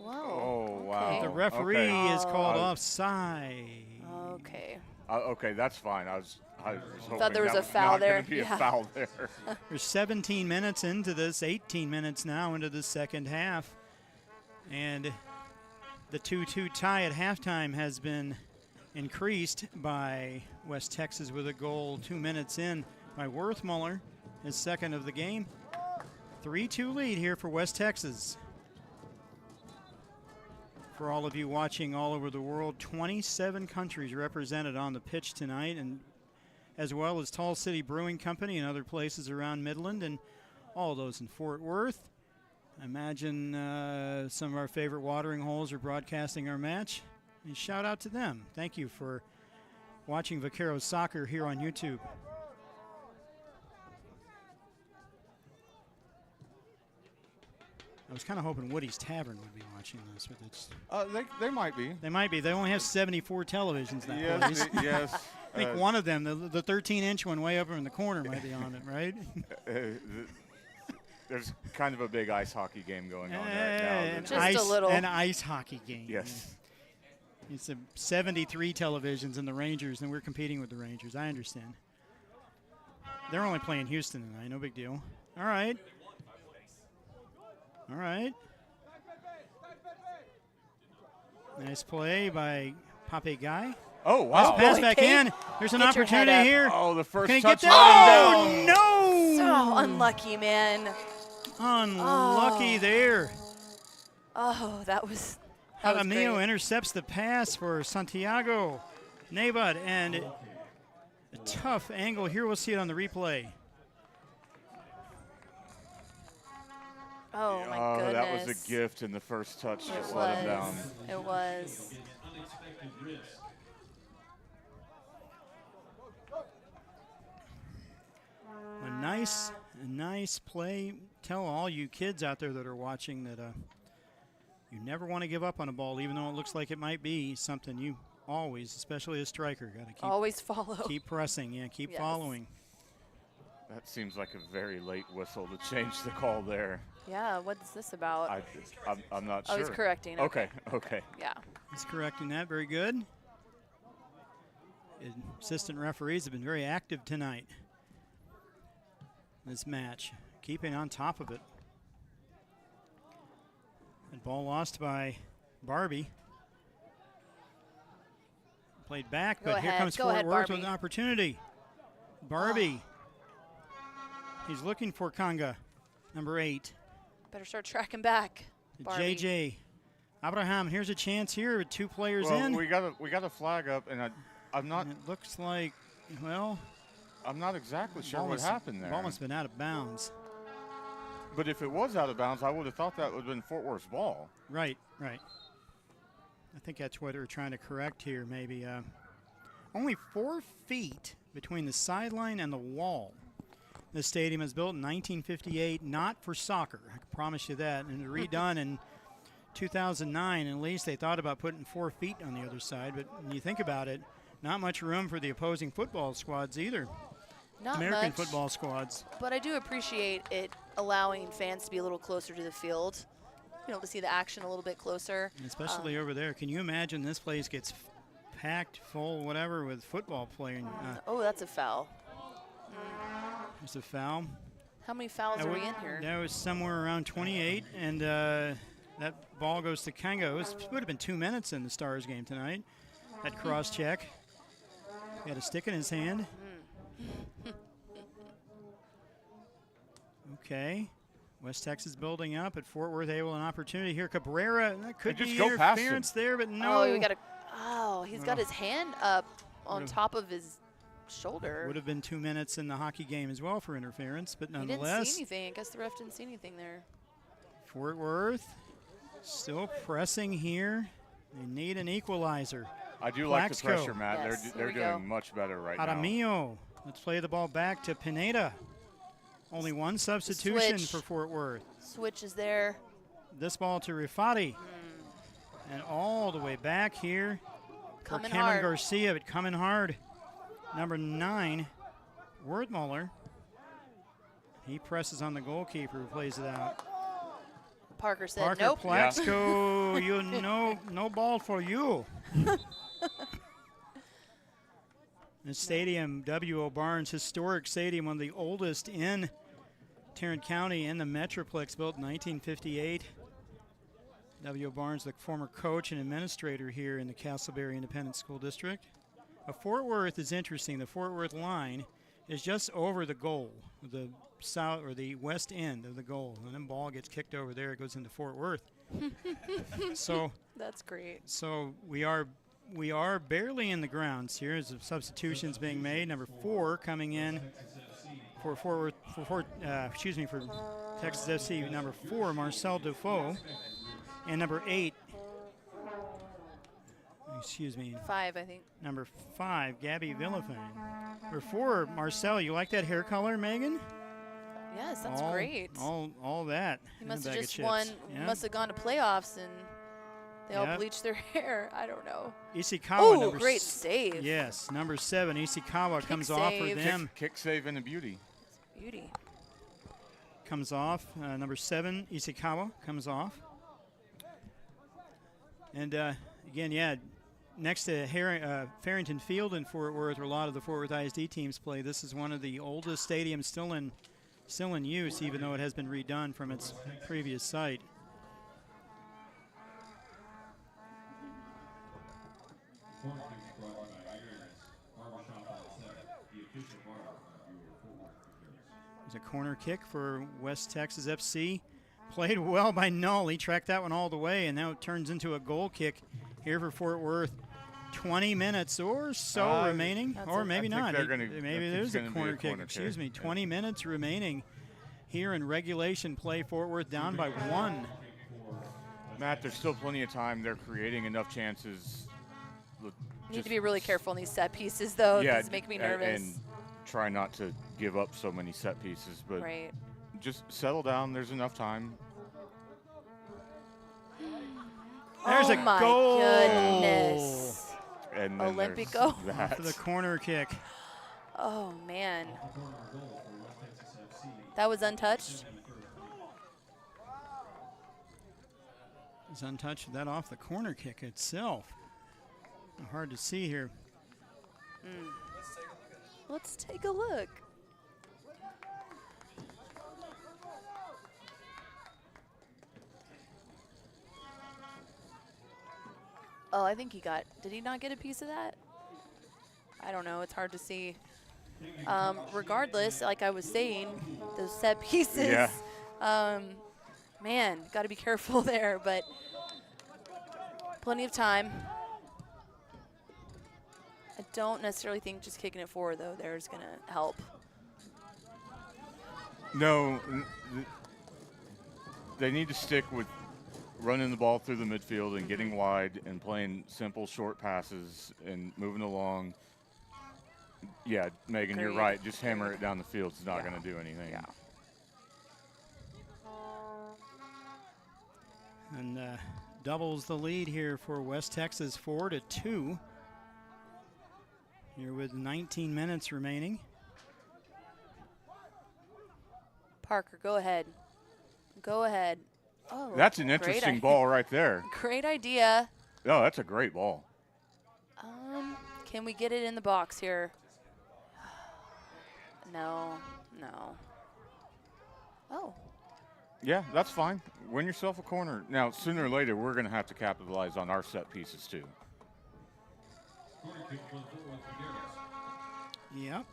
D: Whoa.
E: Oh, wow.
C: The referee is called offside.
D: Okay.
E: Okay, that's fine. I was hoping
D: thought there was
E: that
D: a foul
E: not
D: there.
E: Gonna be a foul there.
C: There's 17 minutes into this, 18 minutes now into the second half. And the 2-2 tie at halftime has been increased by West Texas with a goal 2 minutes in by Worthmuller, his second of the game. 3-2 lead here for West Texas. For all of you watching all over the world, 27 countries represented on the pitch tonight, and as well as Tall City Brewing Company and other places around Midland and all those in Fort Worth. I imagine some of our favorite watering holes are broadcasting our match. And shout out to them. Thank you for watching Vaqueros Soccer here on YouTube. I was kind of hoping Woody's Tavern would be watching this, but it's
E: They might be.
C: They might be. They only have 74 televisions that
E: Yes,
C: place.
E: yes.
C: I think one of them, the 13-inch one way up in the corner, might be on it, right?
E: There's kind of a big ice hockey game going on right now.
D: Just a little.
C: An ice hockey game.
E: Yes.
C: It's 73 televisions in the Rangers, and we're competing with the Rangers. I understand. They're only playing Houston tonight. No big deal. All right. All right. Nice play by Pape Guy.
E: Oh, wow.
C: Pass back in. There's an opportunity here.
E: Oh, the first
C: Can he
E: touch.
C: get that? Oh, no.
D: So unlucky, man.
C: Unlucky there.
D: Oh, that was great.
C: Jaramillo intercepts the pass for Santiago Nabud, and a tough angle here. We'll see it on the replay.
D: Oh, my goodness.
E: That was a gift in the first touch. Just let him down.
D: It was.
C: A nice play. Tell all you kids out there that are watching that you never want to give up on a ball, even though it looks like it might be something you always, especially a striker, got to keep
D: always follow.
C: Keep pressing, yeah, keep following.
E: That seems like a very late whistle to change the call there.
D: Yeah, what's this about?
E: I'm not sure.
D: Oh, he's correcting.
E: Okay.
D: Yeah.
C: He's correcting that. Very good. Assistant referees have been very active tonight in this match, keeping on top of it. And ball lost by Barbie. Played back, but here comes Fort Worth with an opportunity. Barbie. He's looking for Kanga, number 8.
D: Better start tracking back. Barbie.
C: JJ. Abraham, here's a chance here with 2 players
E: well,
C: in.
E: we got a flag up, and I'm not.
C: And it looks like, well,
E: I'm not exactly sure what happened there.
C: The ball must have been out of bounds.
E: But if it was out of bounds, I would have thought that would have been Fort Worth's ball.
C: Right. I think that's what they're trying to correct here, maybe. Only 4 feet between the sideline and the wall. This stadium was built in 1958, not for soccer. I can promise you that. And redone in 2009, at least they thought about putting 4 feet on the other side. But when you think about it, not much room for the opposing football squads either.
D: Not
C: American
D: much,
C: football squads.
D: But I do appreciate it allowing fans to be a little closer to the field, to see the action a little bit closer.
C: Especially over there. Can you imagine this place gets packed full, whatever, with football playing?
D: Oh, that's a foul.
C: There's a foul.
D: How many fouls are we in here?
C: That was somewhere around 28, and that ball goes to Kanga. It would have been 2 minutes in the Stars game tonight. That cross check. He had a stick in his hand. Okay. West Texas building up at Fort Worth, able an opportunity here. Cabrera, that could be interference there, but no.
D: He's got his hand up on top of his shoulder.
C: Would have been 2 minutes in the hockey game as well for interference, but nonetheless.
D: He didn't see anything. I guess the ref didn't see anything there.
C: Fort Worth still pressing here. They need an equalizer.
E: I do like the pressure, Matt. Yes, they're doing much better right now.
C: Jaramillo. Let's play the ball back to Pineda. Only 1 substitution for Fort Worth.
D: Switch is there.
C: This ball to Rifati. And all the way back here for Cameron
D: hard.
C: Garcia, but coming hard. Number 9, Wertmuller. He presses on the goalkeeper who plays it out.
D: Parker said
C: Parker
D: nope.
C: Plaxco, no ball for you. The stadium, W.O. Barnes, historic stadium, one of the oldest in Tarrant County and the Metroplex, built in 1958. W.O. Barnes, the former coach and administrator here in the Castleberry Independent School District. Fort Worth is interesting. The Fort Worth line is just over the goal, the south or the west end of the goal. And then the ball gets kicked over there, it goes into Fort Worth. So
D: that's great.
C: So we are barely in the grounds here as the substitutions being made. Number 4 coming in for Fort Worth, for Texas FC. Number 4, Marcel Defoe, and number 8.
D: 5, I think.
C: Number 5, Gabby Villafane. Number 4, Marcel. You like that hair color, Megan?
D: Yes, that's great.
C: All that.
D: He must have just won. Yeah. Must have gone to playoffs and they all bleached their hair. I don't know.
C: Ishikawa.
D: Oh, great save.
C: Yes, number 7, Ishikawa comes off for them.
E: Kick save and a beauty.
D: Beauty.
C: Comes off. Number 7, Ishikawa comes off. And again, next to Farrington Field in Fort Worth, where a lot of the Fort Worth ISD teams play, this is one of the oldest stadiums still in use, even though it has been redone from its previous site. There's a corner kick for West Texas FC. Played well by Null. He tracked that one all the way, and now it turns into a goal kick here for Fort Worth. 20 minutes or so remaining, or maybe not. Maybe there's a corner kick. Excuse me. 20 minutes remaining here in regulation play. Fort Worth down by 1.
E: Matt, there's still plenty of time. They're creating enough chances.
D: You need to be really careful in these set pieces, though.
E: Yeah,
D: These make me nervous.
E: And try not to give up so many set pieces, but
D: right.
E: Just settle down. There's enough time.
C: There's a
D: my
C: goal.
D: Goodness.
E: And then
D: Olympico.
C: For the corner kick.
D: Oh, man. That was untouched.
C: It's untouched. That off the corner kick itself. Hard to see here.
D: Let's take a look. Oh, I think he got, did he not get a piece of that? I don't know, it's hard to see. Regardless, like I was saying, those set pieces, man, got to be careful there, but plenty of time. I don't necessarily think just kicking it forward, though, there's going to help.
E: No, they need to stick with running the ball through the midfield and getting wide and playing simple short passes and moving along. Yeah, Megan, you're right. Just hammer it down the field. It's not going to do anything.
D: Yeah.
C: And doubles the lead here for West Texas, 4-2. Here with 19 minutes remaining.
D: Parker, go ahead. Go ahead. Oh,
E: that's an interesting ball right there.
D: Great idea.
E: No, that's a great ball.
D: Can we get it in the box here? No. Oh.
E: Yeah, that's fine. Win yourself a corner. Now, sooner or later, we're going to have to capitalize on our set pieces, too.
C: Yep.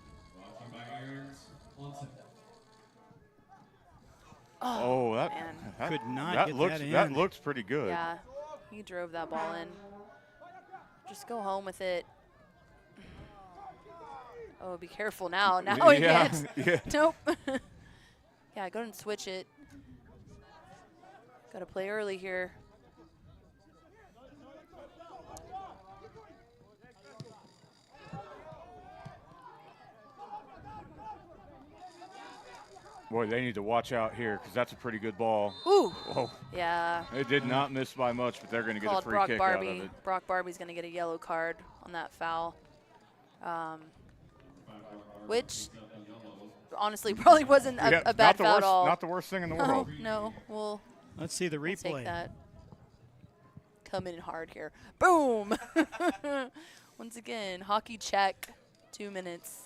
D: Oh,
E: that
C: could not
E: that
C: get
E: looks
C: that in.
E: That looks pretty good.
D: Yeah, he drove that ball in. Just go home with it. Oh, be careful now. Now he can't.
E: Yeah.
D: Nope. Yeah, go and switch it. Got to play early here.
E: Boy, they need to watch out here because that's a pretty good ball.
D: Ooh.
E: Whoa.
D: Yeah.
E: It did not miss by much, but they're going to get a free
D: Brock
E: kick
D: Barbie.
E: out of it.
D: Brock Barbie's going to get a yellow card on that foul, which honestly probably wasn't a bad foul at all.
E: Not the worst thing in the world.
D: No, well,
C: let's see the replay.
D: Take that. Come in hard here. Boom. Once again, hockey check, 2 minutes.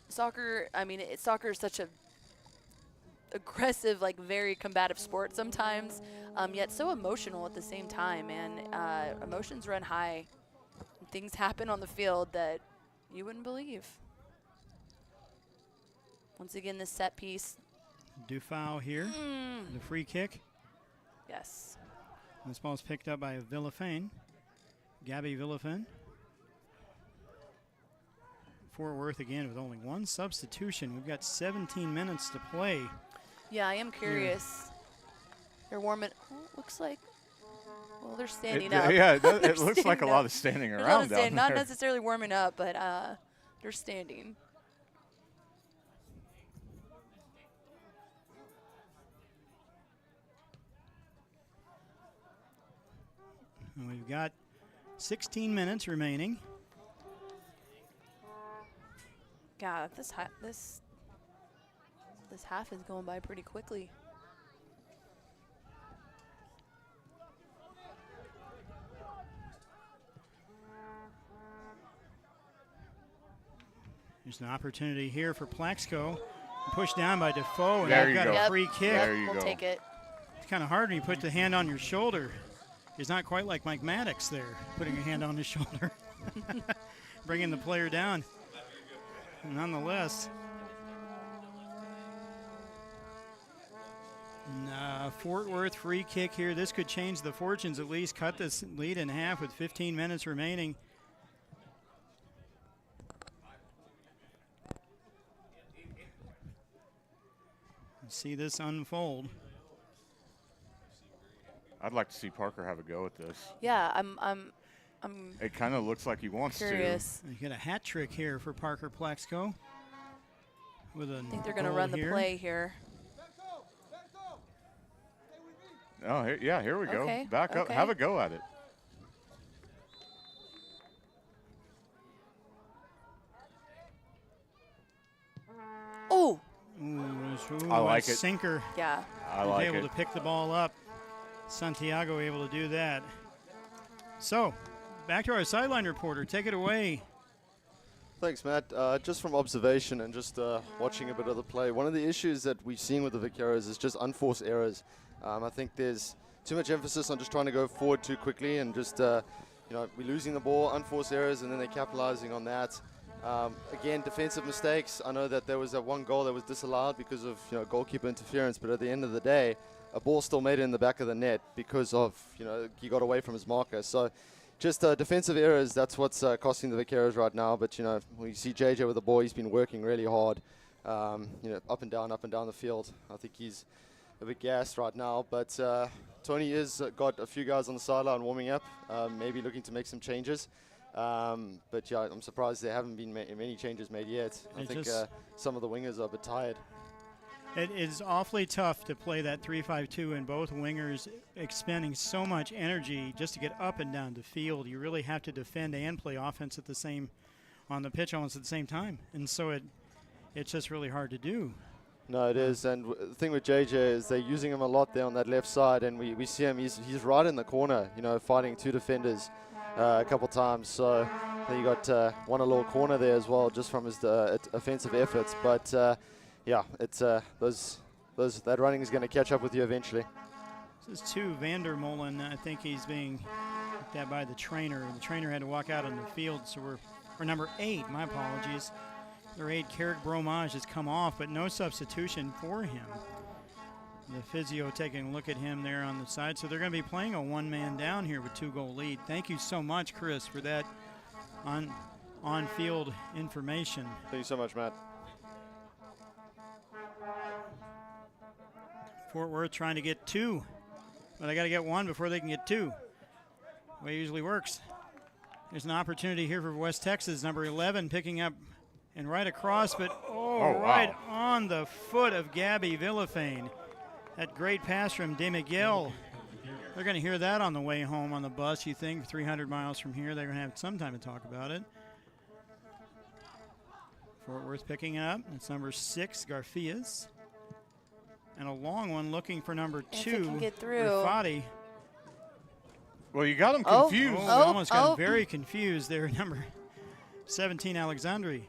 D: Soccer, I mean, soccer is such a aggressive, like very combative sport sometimes, yet so emotional at the same time, man. Emotions run high. Things happen on the field that you wouldn't believe. Once again, this set piece.
C: Dufau here, the free kick.
D: Yes.
C: This ball is picked up by Villafane, Gabby Villafane. Fort Worth again with only one substitution. We've got 17 minutes to play.
D: Yeah, I am curious. They're warming. Oh, looks like. Well, they're standing up.
E: Yeah, it looks like a lot of standing around down there.
D: Not necessarily warming up, but they're standing.
C: And we've got 16 minutes remaining.
D: God, this half is going by pretty quickly.
C: There's an opportunity here for Plaxco. Pushed down by Defoe, and
E: there
C: they've got a free kick.
E: There you
D: we'll
E: go.
D: Take it.
C: It's kind of hard when you put the hand on your shoulder. He's not quite like Mike Maddox there, putting a hand on his shoulder. Bringing the player down. Nonetheless, Fort Worth free kick here. This could change the fortunes, at least cut this lead in half with 15 minutes remaining. See this unfold.
E: I'd like to see Parker have a go at this.
D: Yeah, I'm
E: It kind of looks like he wants
D: curious.
C: You get a hat trick here for Parker Plexco. With a
D: I think they're going to run the play here.
E: Oh, here we go.
D: Okay,
E: Back up, have a go at it.
D: Oh.
E: I like it.
C: Sinker.
D: Yeah.
E: I like it.
C: Able to pick the ball up. Santiago able to do that. So, back to our sideline reporter. Take it away.
F: Thanks, Matt. Just from observation and just watching a bit of the play, one of the issues that we've seen with the Vaqueros is just unforced errors. I think there's too much emphasis on just trying to go forward too quickly and just, we're losing the ball, unforced errors, and then they're capitalizing on that. Again, defensive mistakes. I know that there was that one goal that was disallowed because of goalkeeper interference, but at the end of the day, a ball still made it in the back of the net because of he got away from his marker. So just defensive errors, that's what's costing the Vaqueros right now. But when you see JJ with the ball, he's been working really hard, up and down the field. I think he's a bit gassed right now, but Tony has got a few guys on the sideline warming up, maybe looking to make some changes. But yeah, I'm surprised there haven't been many changes made yet. I think some of the wingers are a bit tired.
C: It is awfully tough to play that 3-5-2 and both wingers expending so much energy just to get up and down the field. You really have to defend and play offense on the pitch almost at the same time. And so it's just really hard to do.
F: No, it is. And the thing with JJ is they're using him a lot there on that left side. And we see him, he's right in the corner, fighting two defenders a couple times. So you got one a little corner there as well, just from his offensive efforts. But yeah, it's that running is going to catch up with you eventually.
C: This is Vandermolen. I think he's being looked at by the trainer. The trainer had to walk out on the field, so we're number 8. My apologies. Number 8, Carrick Bromage has come off, but no substitution for him. The physio taking a look at him there on the side, so they're going to be playing a one-man down here with 2-goal lead. Thank you so much, Chris, for that on-field information.
F: Thank you so much, Matt.
C: Fort Worth trying to get 2, but I got to get 1 before they can get 2. The way it usually works. There's an opportunity here for West Texas, number 11 picking up and right across, but right on the foot of Gabby Villafane. That great pass from De Miguel. They're going to hear that on the way home on the bus, you think, 300 miles from here. They're going to have some time to talk about it. Fort Worth picking it up. It's number 6, Garfias. And a long one looking for number 2,
D: can get through.
C: Rifati.
E: Well, you got him confused.
C: We almost got very confused there. Number 17, Alexandri.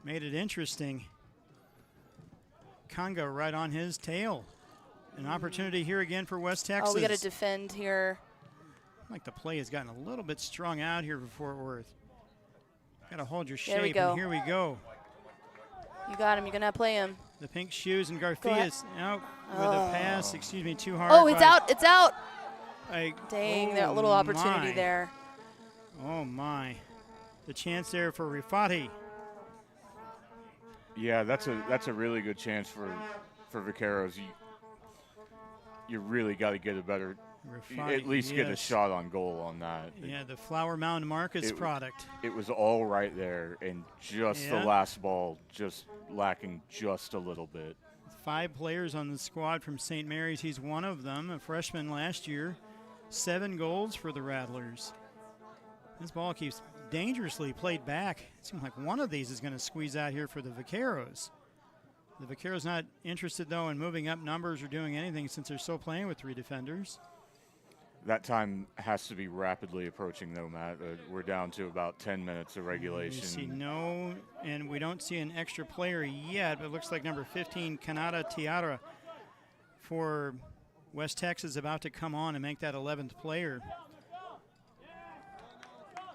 C: Made it interesting. Conga right on his tail. An opportunity here again for West Texas.
D: Oh, we got to defend here.
C: Like the play has gotten a little bit strung out here for Fort Worth. Got to hold your shape.
D: There we go.
C: And here we go.
D: You got him. You're going to play him.
C: The pink shoes and Garfias out with a pass. Too hard.
D: Oh, it's out. It's out. Dang, that little
C: my.
D: opportunity there.
C: Oh, my. The chance there for Rifati.
E: Yeah, that's a really good chance for Vaqueros. You really got to get a better, at least get a shot on goal on that.
C: Yeah, the Flower Mound Marcus product.
E: It was all right there, and just the last ball just lacking just a little bit.
C: 5 players on the squad from St. Mary's. He's one of them, a freshman last year. 7 goals for the Rattlers. This ball keeps dangerously played back. It seems like one of these is going to squeeze out here for the Vaqueros. The Vaqueros not interested, though, in moving up numbers or doing anything since they're still playing with 3 defenders.
E: That time has to be rapidly approaching, though, Matt. We're down to about 10 minutes of regulation.
C: And we don't see an extra player yet, but it looks like number 15, Kanata Tiara, for West Texas, about to come on and make that 11th player.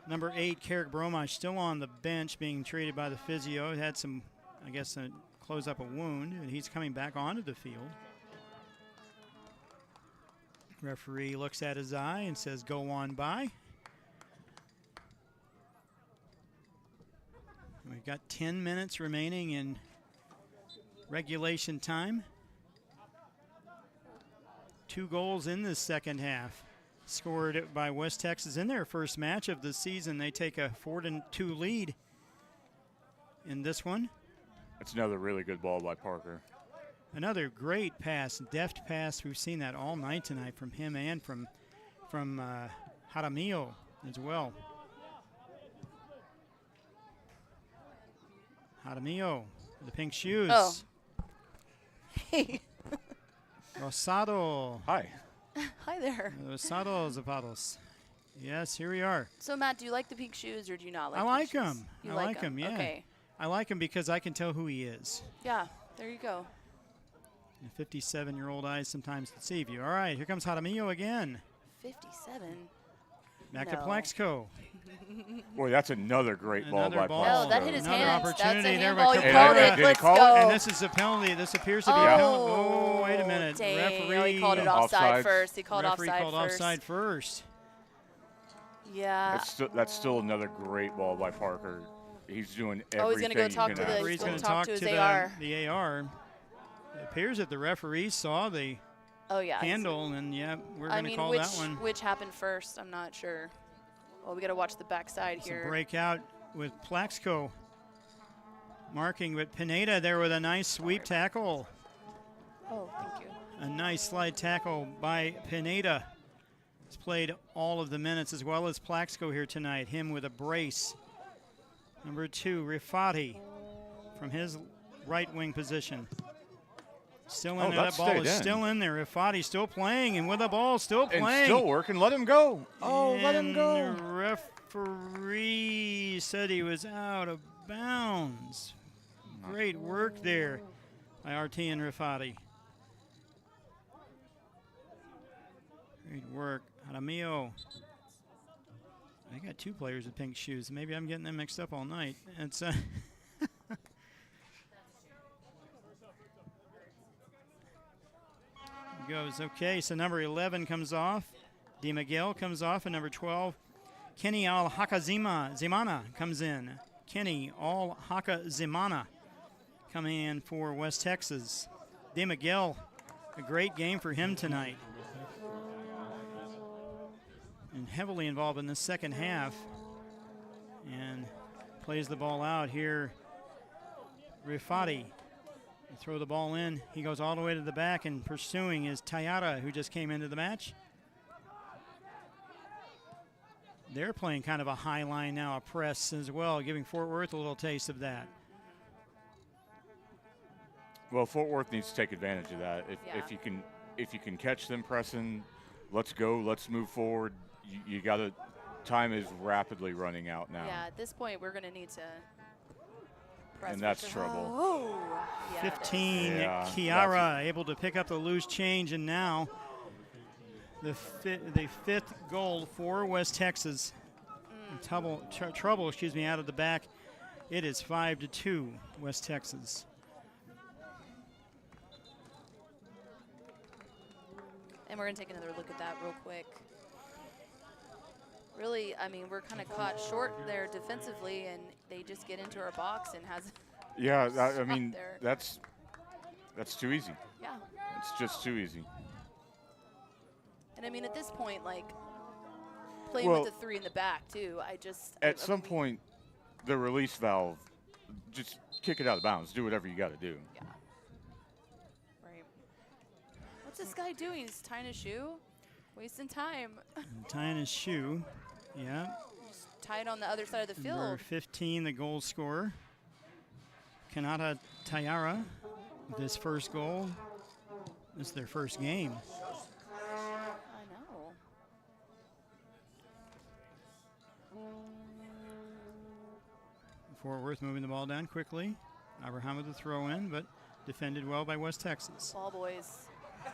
C: Number 8, Carrick Bromage, still on the bench being treated by the physio. Had some, close up a wound, and he's coming back onto the field. Referee looks at his eye and says, go on by. We've got 10 minutes remaining in regulation time. 2 goals in this second half scored by West Texas in their first match of the season. They take a 4-2 lead in this one.
E: That's another really good ball by Parker.
C: Another great pass, deft pass. We've seen that all night tonight from him and from Jaramillo as well. Jaramillo, the pink shoes.
D: Oh. Hey.
C: Rosado.
E: Hi.
D: Hi there.
C: Rosado Zapatos. Yes, here we are.
D: So, Matt, do you like the pink shoes or do you not like
C: I
D: pink
C: like
D: shoes?
C: him.
D: You
C: I
D: like
C: like him, yeah.
D: Okay.
C: I like him because I can tell who he is.
D: Yeah, there you go.
C: 57-year-old eyes sometimes deceive you. All right, here comes Jaramillo again.
D: 57?
C: Back to Plaxco.
E: Boy, that's another great ball by
C: ball.
D: Oh, that hit his
C: Another
D: hands.
C: opportunity
D: That's a
C: there
D: handball.
C: by
D: He
C: Cabrera.
D: called it.
E: Did he
D: Let's
E: call it?
D: go.
C: And this is a penalty. This appears to be a penalty. Oh, wait a minute.
D: Dang.
C: Referee.
D: Oh, he called it offside first. He called
C: referee
D: offside
C: called
D: first.
C: offside first.
D: Yeah.
E: That's still another great ball by Parker. He's doing everything.
D: Oh, he's going to go talk to
E: he can ask
D: he's
E: for.
D: going to talk to his AR.
C: The AR. It appears that the referee saw the handle, and yeah, we're going to call that one.
D: Which happened first? I'm not sure. Well, we got to watch the backside
C: It's
D: here.
C: a breakout with Plaxco marking, but Pineda there with a nice sweep tackle.
D: Oh, thank you.
C: A nice slide tackle by Pineda. He's played all of the minutes as well as Plaxco here tonight. Him with a brace. Number 2, Rifati from his right wing position. Still in there. That ball is still in there. Rifati still playing, and with the ball still playing.
E: And still working. Let him go. Oh,
C: and
E: let him go.
C: The referee said he was out of bounds. Great work there by RT and Rifati. Great work. Jaramillo. I got 2 players with pink shoes. Maybe I'm getting them mixed up all night. It's goes okay. So number 11 comes off. Di Miguel comes off, and number 12, Kenny Zimana comes in. Kenny Zimana coming in for West Texas. Di Miguel, a great game for him tonight. And heavily involved in the second half. And plays the ball out here. Rifati. Throw the ball in. He goes all the way to the back, and pursuing is Tayara, who just came into the match. They're playing kind of a high line now, a press as well, giving Fort Worth a little taste of that.
E: Well, Fort Worth needs to take advantage of that. If you can catch them pressing, let's go. Let's move forward. You got to. Time is rapidly running out now.
D: Yeah, at this point, we're going to need to.
E: And that's trouble.
D: Oh, yeah,
C: 15, Kiara able to pick up the loose change, and now the fifth goal for West Texas. Trouble, out of the back. It is 5-2, West Texas.
D: And we're going to take another look at that real quick. Really, I mean, we're kind of caught short there defensively, and they just get into our box and has.
E: Yeah, I mean, that's too easy.
D: Yeah.
E: It's just too easy.
D: And I mean, at this point, like playing with the 3 in the back too. At
E: some point, the release valve, just kick it out of bounds. Do whatever you got to do.
D: Yeah. Right. What's this guy doing? He's tying his shoe, wasting time.
C: Tying his shoe. Yeah.
D: Just tie it on the other side of the field.
C: Number 15, the goal scorer. Kanata Tayara with his first goal. This is their first game.
D: I know.
C: Fort Worth moving the ball down quickly. Abraham with the throw in, but defended well by West Texas.
D: Ball boys.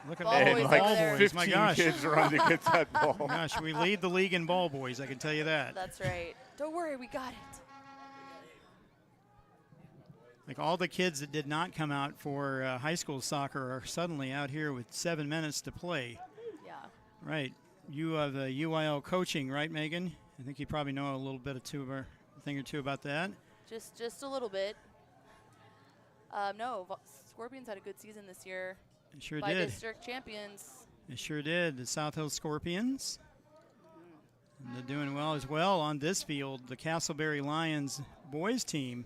C: Look at
D: ball boys.
E: Like
D: ball
E: 15
C: boys. My gosh.
E: kids run to get that ball.
C: Gosh, we lead the league in ball boys, I can tell you that.
D: That's right. Don't worry, we got it.
C: Like all the kids that did not come out for high school soccer are suddenly out here with 7 minutes to play.
D: Yeah.
C: Right. You have the UIL coaching, right, Megan? I think you probably know a little bit of a thing or two about that.
D: Just a little bit. No, Scorpions had a good season this year.
C: It sure
D: by
C: did.
D: district champions.
C: It sure did. The South Hill Scorpions. And they're doing well as well on this field. The Castleberry Lions boys team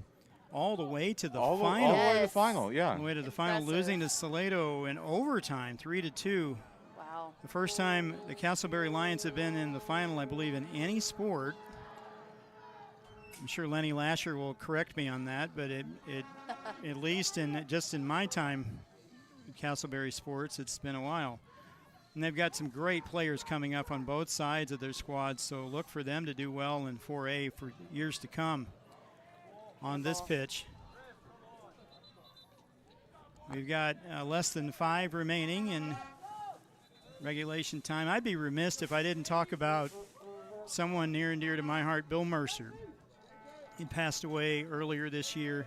C: all the way to the final.
E: All the way to the final, yeah.
C: All the way to the final, losing to Salado in overtime, 3-2.
D: Wow.
C: The first time the Castleberry Lions have been in the final, I believe, in any sport. I'm sure Lenny Lasher will correct me on that, but it at least in my time in Castleberry sports, it's been a while. And they've got some great players coming up on both sides of their squad, so look for them to do well in 4A for years to come. On this pitch, we've got less than 5 remaining in regulation time. I'd be remiss if I didn't talk about someone near and dear to my heart, Bill Mercer. He passed away earlier this year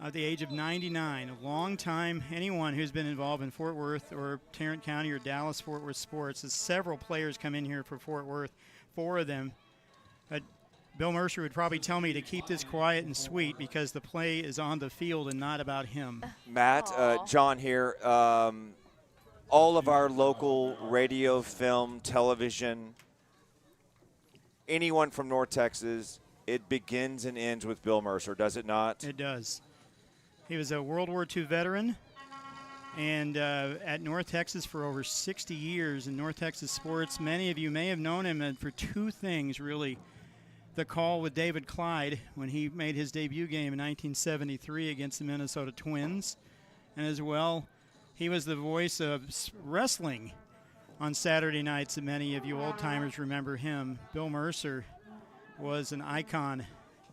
C: at the age of 99. A long time, anyone who's been involved in Fort Worth or Tarrant County or Dallas-Fort Worth sports, there's several players come in here for Fort Worth, 4 of them. But Bill Mercer would probably tell me to keep this quiet and sweet because the play is on the field and not about him.
K: Matt, John here. All of our local radio, film, television, anyone from North Texas, it begins and ends with Bill Mercer, does it not?
C: It does. He was a World War II veteran and at North Texas for over 60 years in North Texas sports. Many of you may have known him for 2 things, really. The call with David Clyde when he made his debut game in 1973 against the Minnesota Twins. And as well, he was the voice of wrestling on Saturday nights, and many of you old-timers remember him. Bill Mercer was an icon.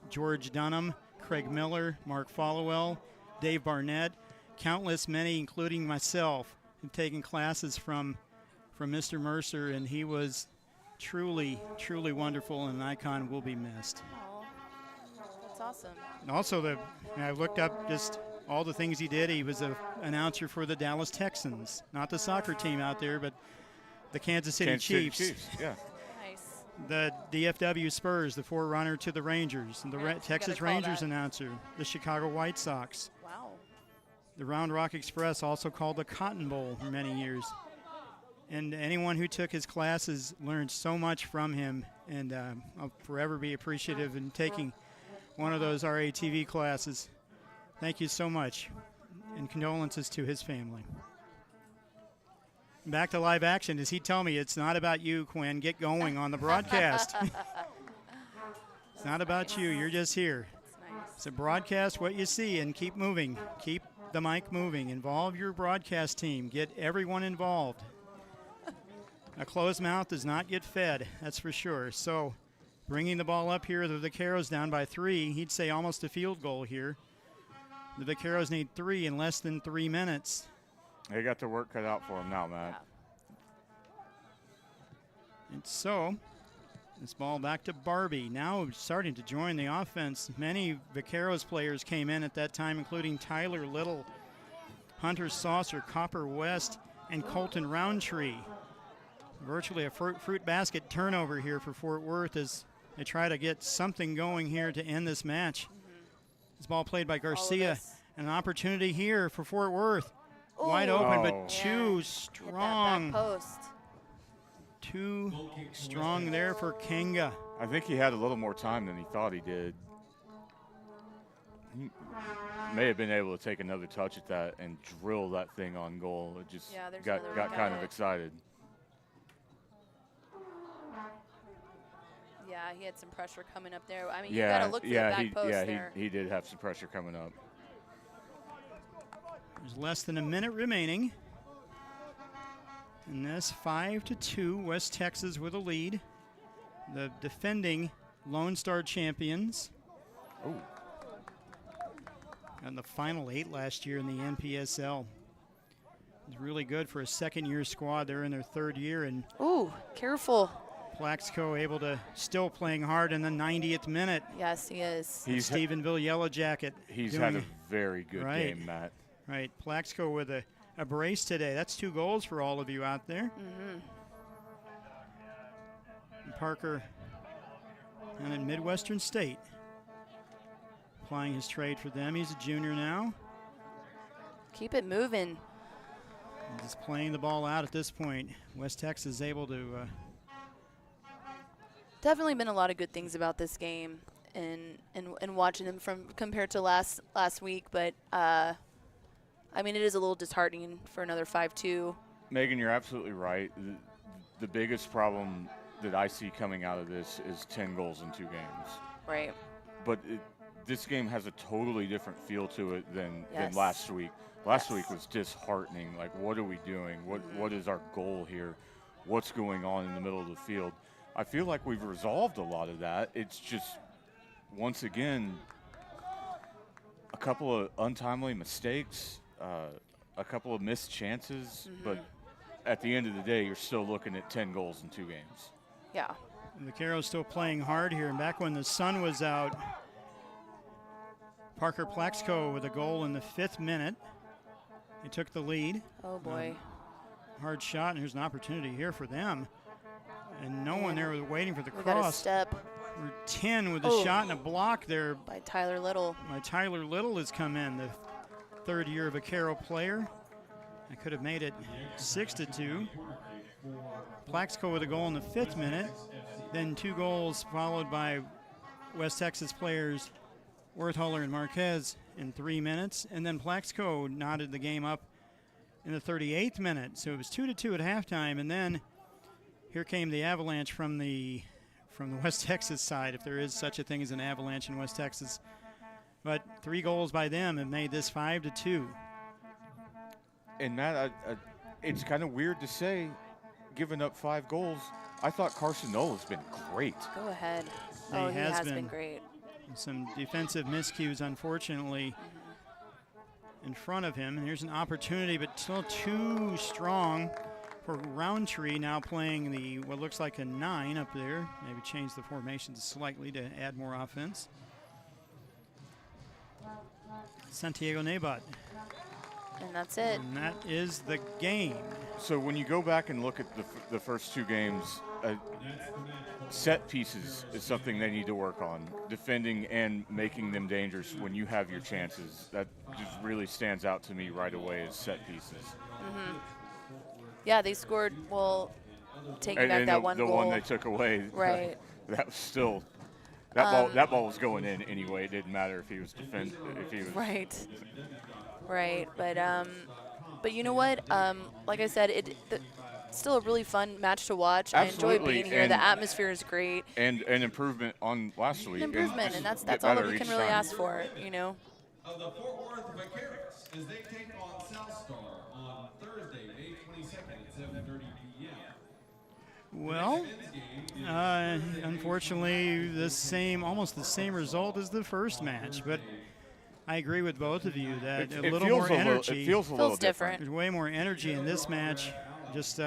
C: George Dunham, Craig Miller, Mark Followell, Dave Barnett, countless many, including myself, have taken classes from Mr. Mercer, and he was truly, truly wonderful and an icon, will be missed.
D: Oh, that's awesome.
C: And also, I looked up just all the things he did. He was an announcer for the Dallas Texans, not the soccer team out there, but the Kansas City Chiefs.
E: Yeah.
D: Nice.
C: The DFW Spurs, the forerunner to the Rangers, and the Texas Rangers announcer, the Chicago White Sox.
D: Wow.
C: The Round Rock Express, also called the Cotton Bowl for many years. And anyone who took his classes learned so much from him, and I'll forever be appreciative in taking one of those RATV classes. Thank you so much, and condolences to his family. Back to live action. Does he tell me it's not about you, Quinn? Get going on the broadcast. It's not about you. You're just here.
D: Nice.
C: It's a broadcast what you see, and keep moving. Keep the mic moving. Involve your broadcast team. Get everyone involved. A closed mouth does not get fed, that's for sure. So bringing the ball up here, the Vaqueros down by 3. He'd say almost a field goal here. The Vaqueros need 3 in less than 3 minutes.
E: They got their work cut out for them now, Matt.
C: And so this ball back to Barbie. Now starting to join the offense. Many Vaqueros players came in at that time, including Tyler Little, Hunter Saucer, Copper West, and Colton Roundtree. Virtually a fruit basket turnover here for Fort Worth as they try to get something going here to end this match. This ball played by Garcia. An opportunity here for Fort Worth.
D: Ooh.
C: Wide open, but
D: Yeah.
C: too strong.
D: Hit that back post.
C: Too strong there for Kenga.
E: I think he had a little more time than he thought he did. He may have been able to take another touch at that and drill that thing on goal. It just got kind of excited.
D: Yeah, he had some pressure coming up there. I mean, you got to look for the back post there.
E: He did have some pressure coming up.
C: There's less than a minute remaining. And this 5-2, West Texas with a lead. The defending Lone Star champions.
E: Oh.
C: And the final 8 last year in the NPSL. It was really good for a second-year squad. They're in their 3rd year. And
D: ooh, careful.
C: Plaxico able to still playing hard in the 90th minute.
D: Yes, he is.
C: He's Stephenville Yellow Jacket.
E: He's had a very good game, Matt.
C: Right. Plaxico with a brace today. That's 2 goals for all of you out there. Parker and in Midwestern State. Applying his trade for them. He's a junior now.
D: Keep it moving.
C: And just playing the ball out at this point. West Texas is able to.
D: Definitely been a lot of good things about this game and watching them from compared to last week, but I mean, it is a little disheartening for another 5-2.
E: Megan, you're absolutely right. The biggest problem that I see coming out of this is 10 goals in 2 games.
D: Right.
E: But this game has a totally different feel to it than last week. Last week was disheartening. Like, what are we doing? What is our goal here? What's going on in the middle of the field? I feel like we've resolved a lot of that. It's just, once again, a couple of untimely mistakes, a couple of missed chances, but at the end of the day, you're still looking at 10 goals in 2 games.
D: Yeah.
C: And the Vaqueros still playing hard here. And back when the sun was out, Parker Plaxco with a goal in the 5th minute. They took the lead.
D: Oh, boy.
C: Hard shot, and here's an opportunity here for them. And no one there was waiting for the cross.
D: Got a step.
C: 10 with a shot and a block there.
D: By Tyler Little.
C: Tyler Little has come in, the 3rd-year Vaquero player. I could have made it 6-2. Plaxco with a goal in the 5th minute. Then 2 goals followed by West Texas players Werthuller and Marquez in 3 minutes. And then Plaxco knotted the game up in the 38th minute. So it was 2-2 at halftime. And then here came the avalanche from the West Texas side, if there is such a thing as an avalanche in West Texas. But 3 goals by them have made this 5-2.
E: And Matt, it's kind of weird to say, giving up 5 goals. I thought Carson Knoll has been great.
D: Go ahead.
C: He
D: has been great.
C: Some defensive miscues, unfortunately, in front of him. And here's an opportunity, but still too strong for Roundtree, now playing the what looks like a 9 up there. Maybe change the formation slightly to add more offense. Santiago Nabat.
D: And that's it.
C: And that is the game.
E: So when you go back and look at the first 2 games, set pieces is something they need to work on. Defending and making them dangerous when you have your chances. That just really stands out to me right away as set pieces.
D: Yeah, they scored, taking back that one goal.
E: The one they took away.
D: Right.
E: That was still, that ball was going in anyway. It didn't matter if he was defending, if he was.
D: Right. But you know what? Like I said, still a really fun match to watch.
E: Absolutely.
D: I enjoy being here. The atmosphere is great.
E: And an improvement on last week.
D: An improvement, and that's all that we can really ask for, you know.
J: Of the Fort Worth Vaqueros as they take on South Star on Thursday, May 22nd at 7:30 p.m.
C: Well, unfortunately, almost the same result as the first match, but I agree with both of you that a little more energy.
E: It feels a little different.
C: There's way more energy in this match. Just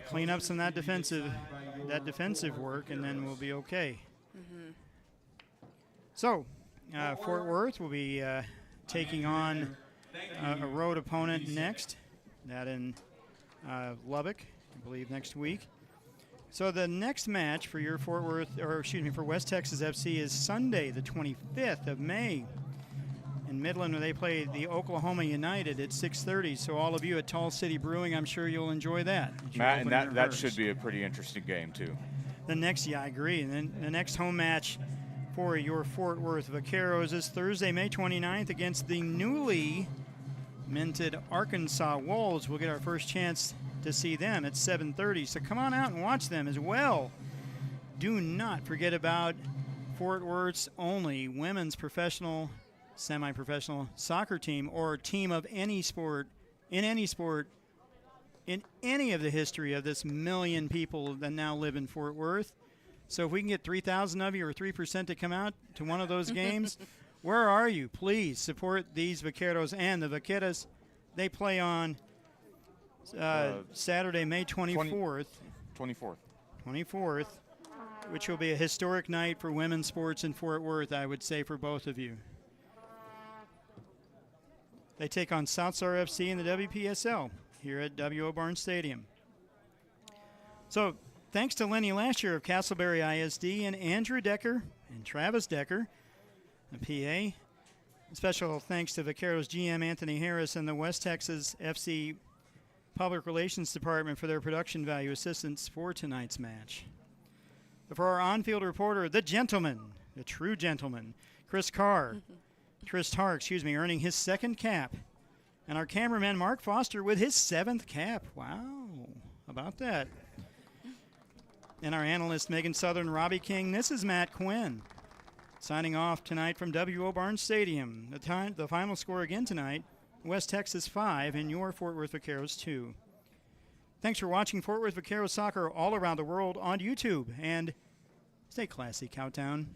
C: clean up some of that defensive work, and then we'll be okay. So, Fort Worth will be taking on a road opponent next, that in Lubbock, I believe, next week. So the next match for your for West Texas FC is Sunday, the 25th of May. In Midland, where they play the Oklahoma United at 6:30. So all of you at Tall City Brewing, I'm sure you'll enjoy that.
E: Matt, and that should be a pretty interesting game too.
C: I agree. And then the next home match for your Fort Worth Vaqueros is Thursday, May 29th against the newly minted Arkansas Wolves. We'll get our first chance to see them at 7:30. So come on out and watch them as well. Do not forget about Fort Worth's only women's professional, semi-professional soccer team, or team of any sport, in any of the history of this million people that now live in Fort Worth. So if we can get 3,000 of you or 3% to come out to one of those games, where are you? Please support these Vaqueros and the Vaqueras. They play on Saturday, May 24th. 24th, which will be a historic night for women's sports in Fort Worth, I would say, for both of you. They take on South Star FC in the WPSL here at W.O. Barnes Stadium. So thanks to Lenny Lasher of Castleberry ISD and Andrew Decker and Travis Decker, the PA. Special thanks to Vaqueros GM Anthony Harris and the West Texas FC Public Relations Department for their production value assistance for tonight's match. For our on-field reporter, the gentleman, the true gentleman, Chris Tarr, earning his 2nd cap. And our cameraman, Mark Foster, with his 7th cap. Wow, how about that? And our analyst, Megan Southern, Robbie King. This is Matt Quinn signing off tonight from W.O. Barnes Stadium. The final score again tonight, West Texas 5 and your Fort Worth Vaqueros 2. Thanks for watching Fort Worth Vaqueros soccer all around the world on YouTube. And stay classy, Cowtown.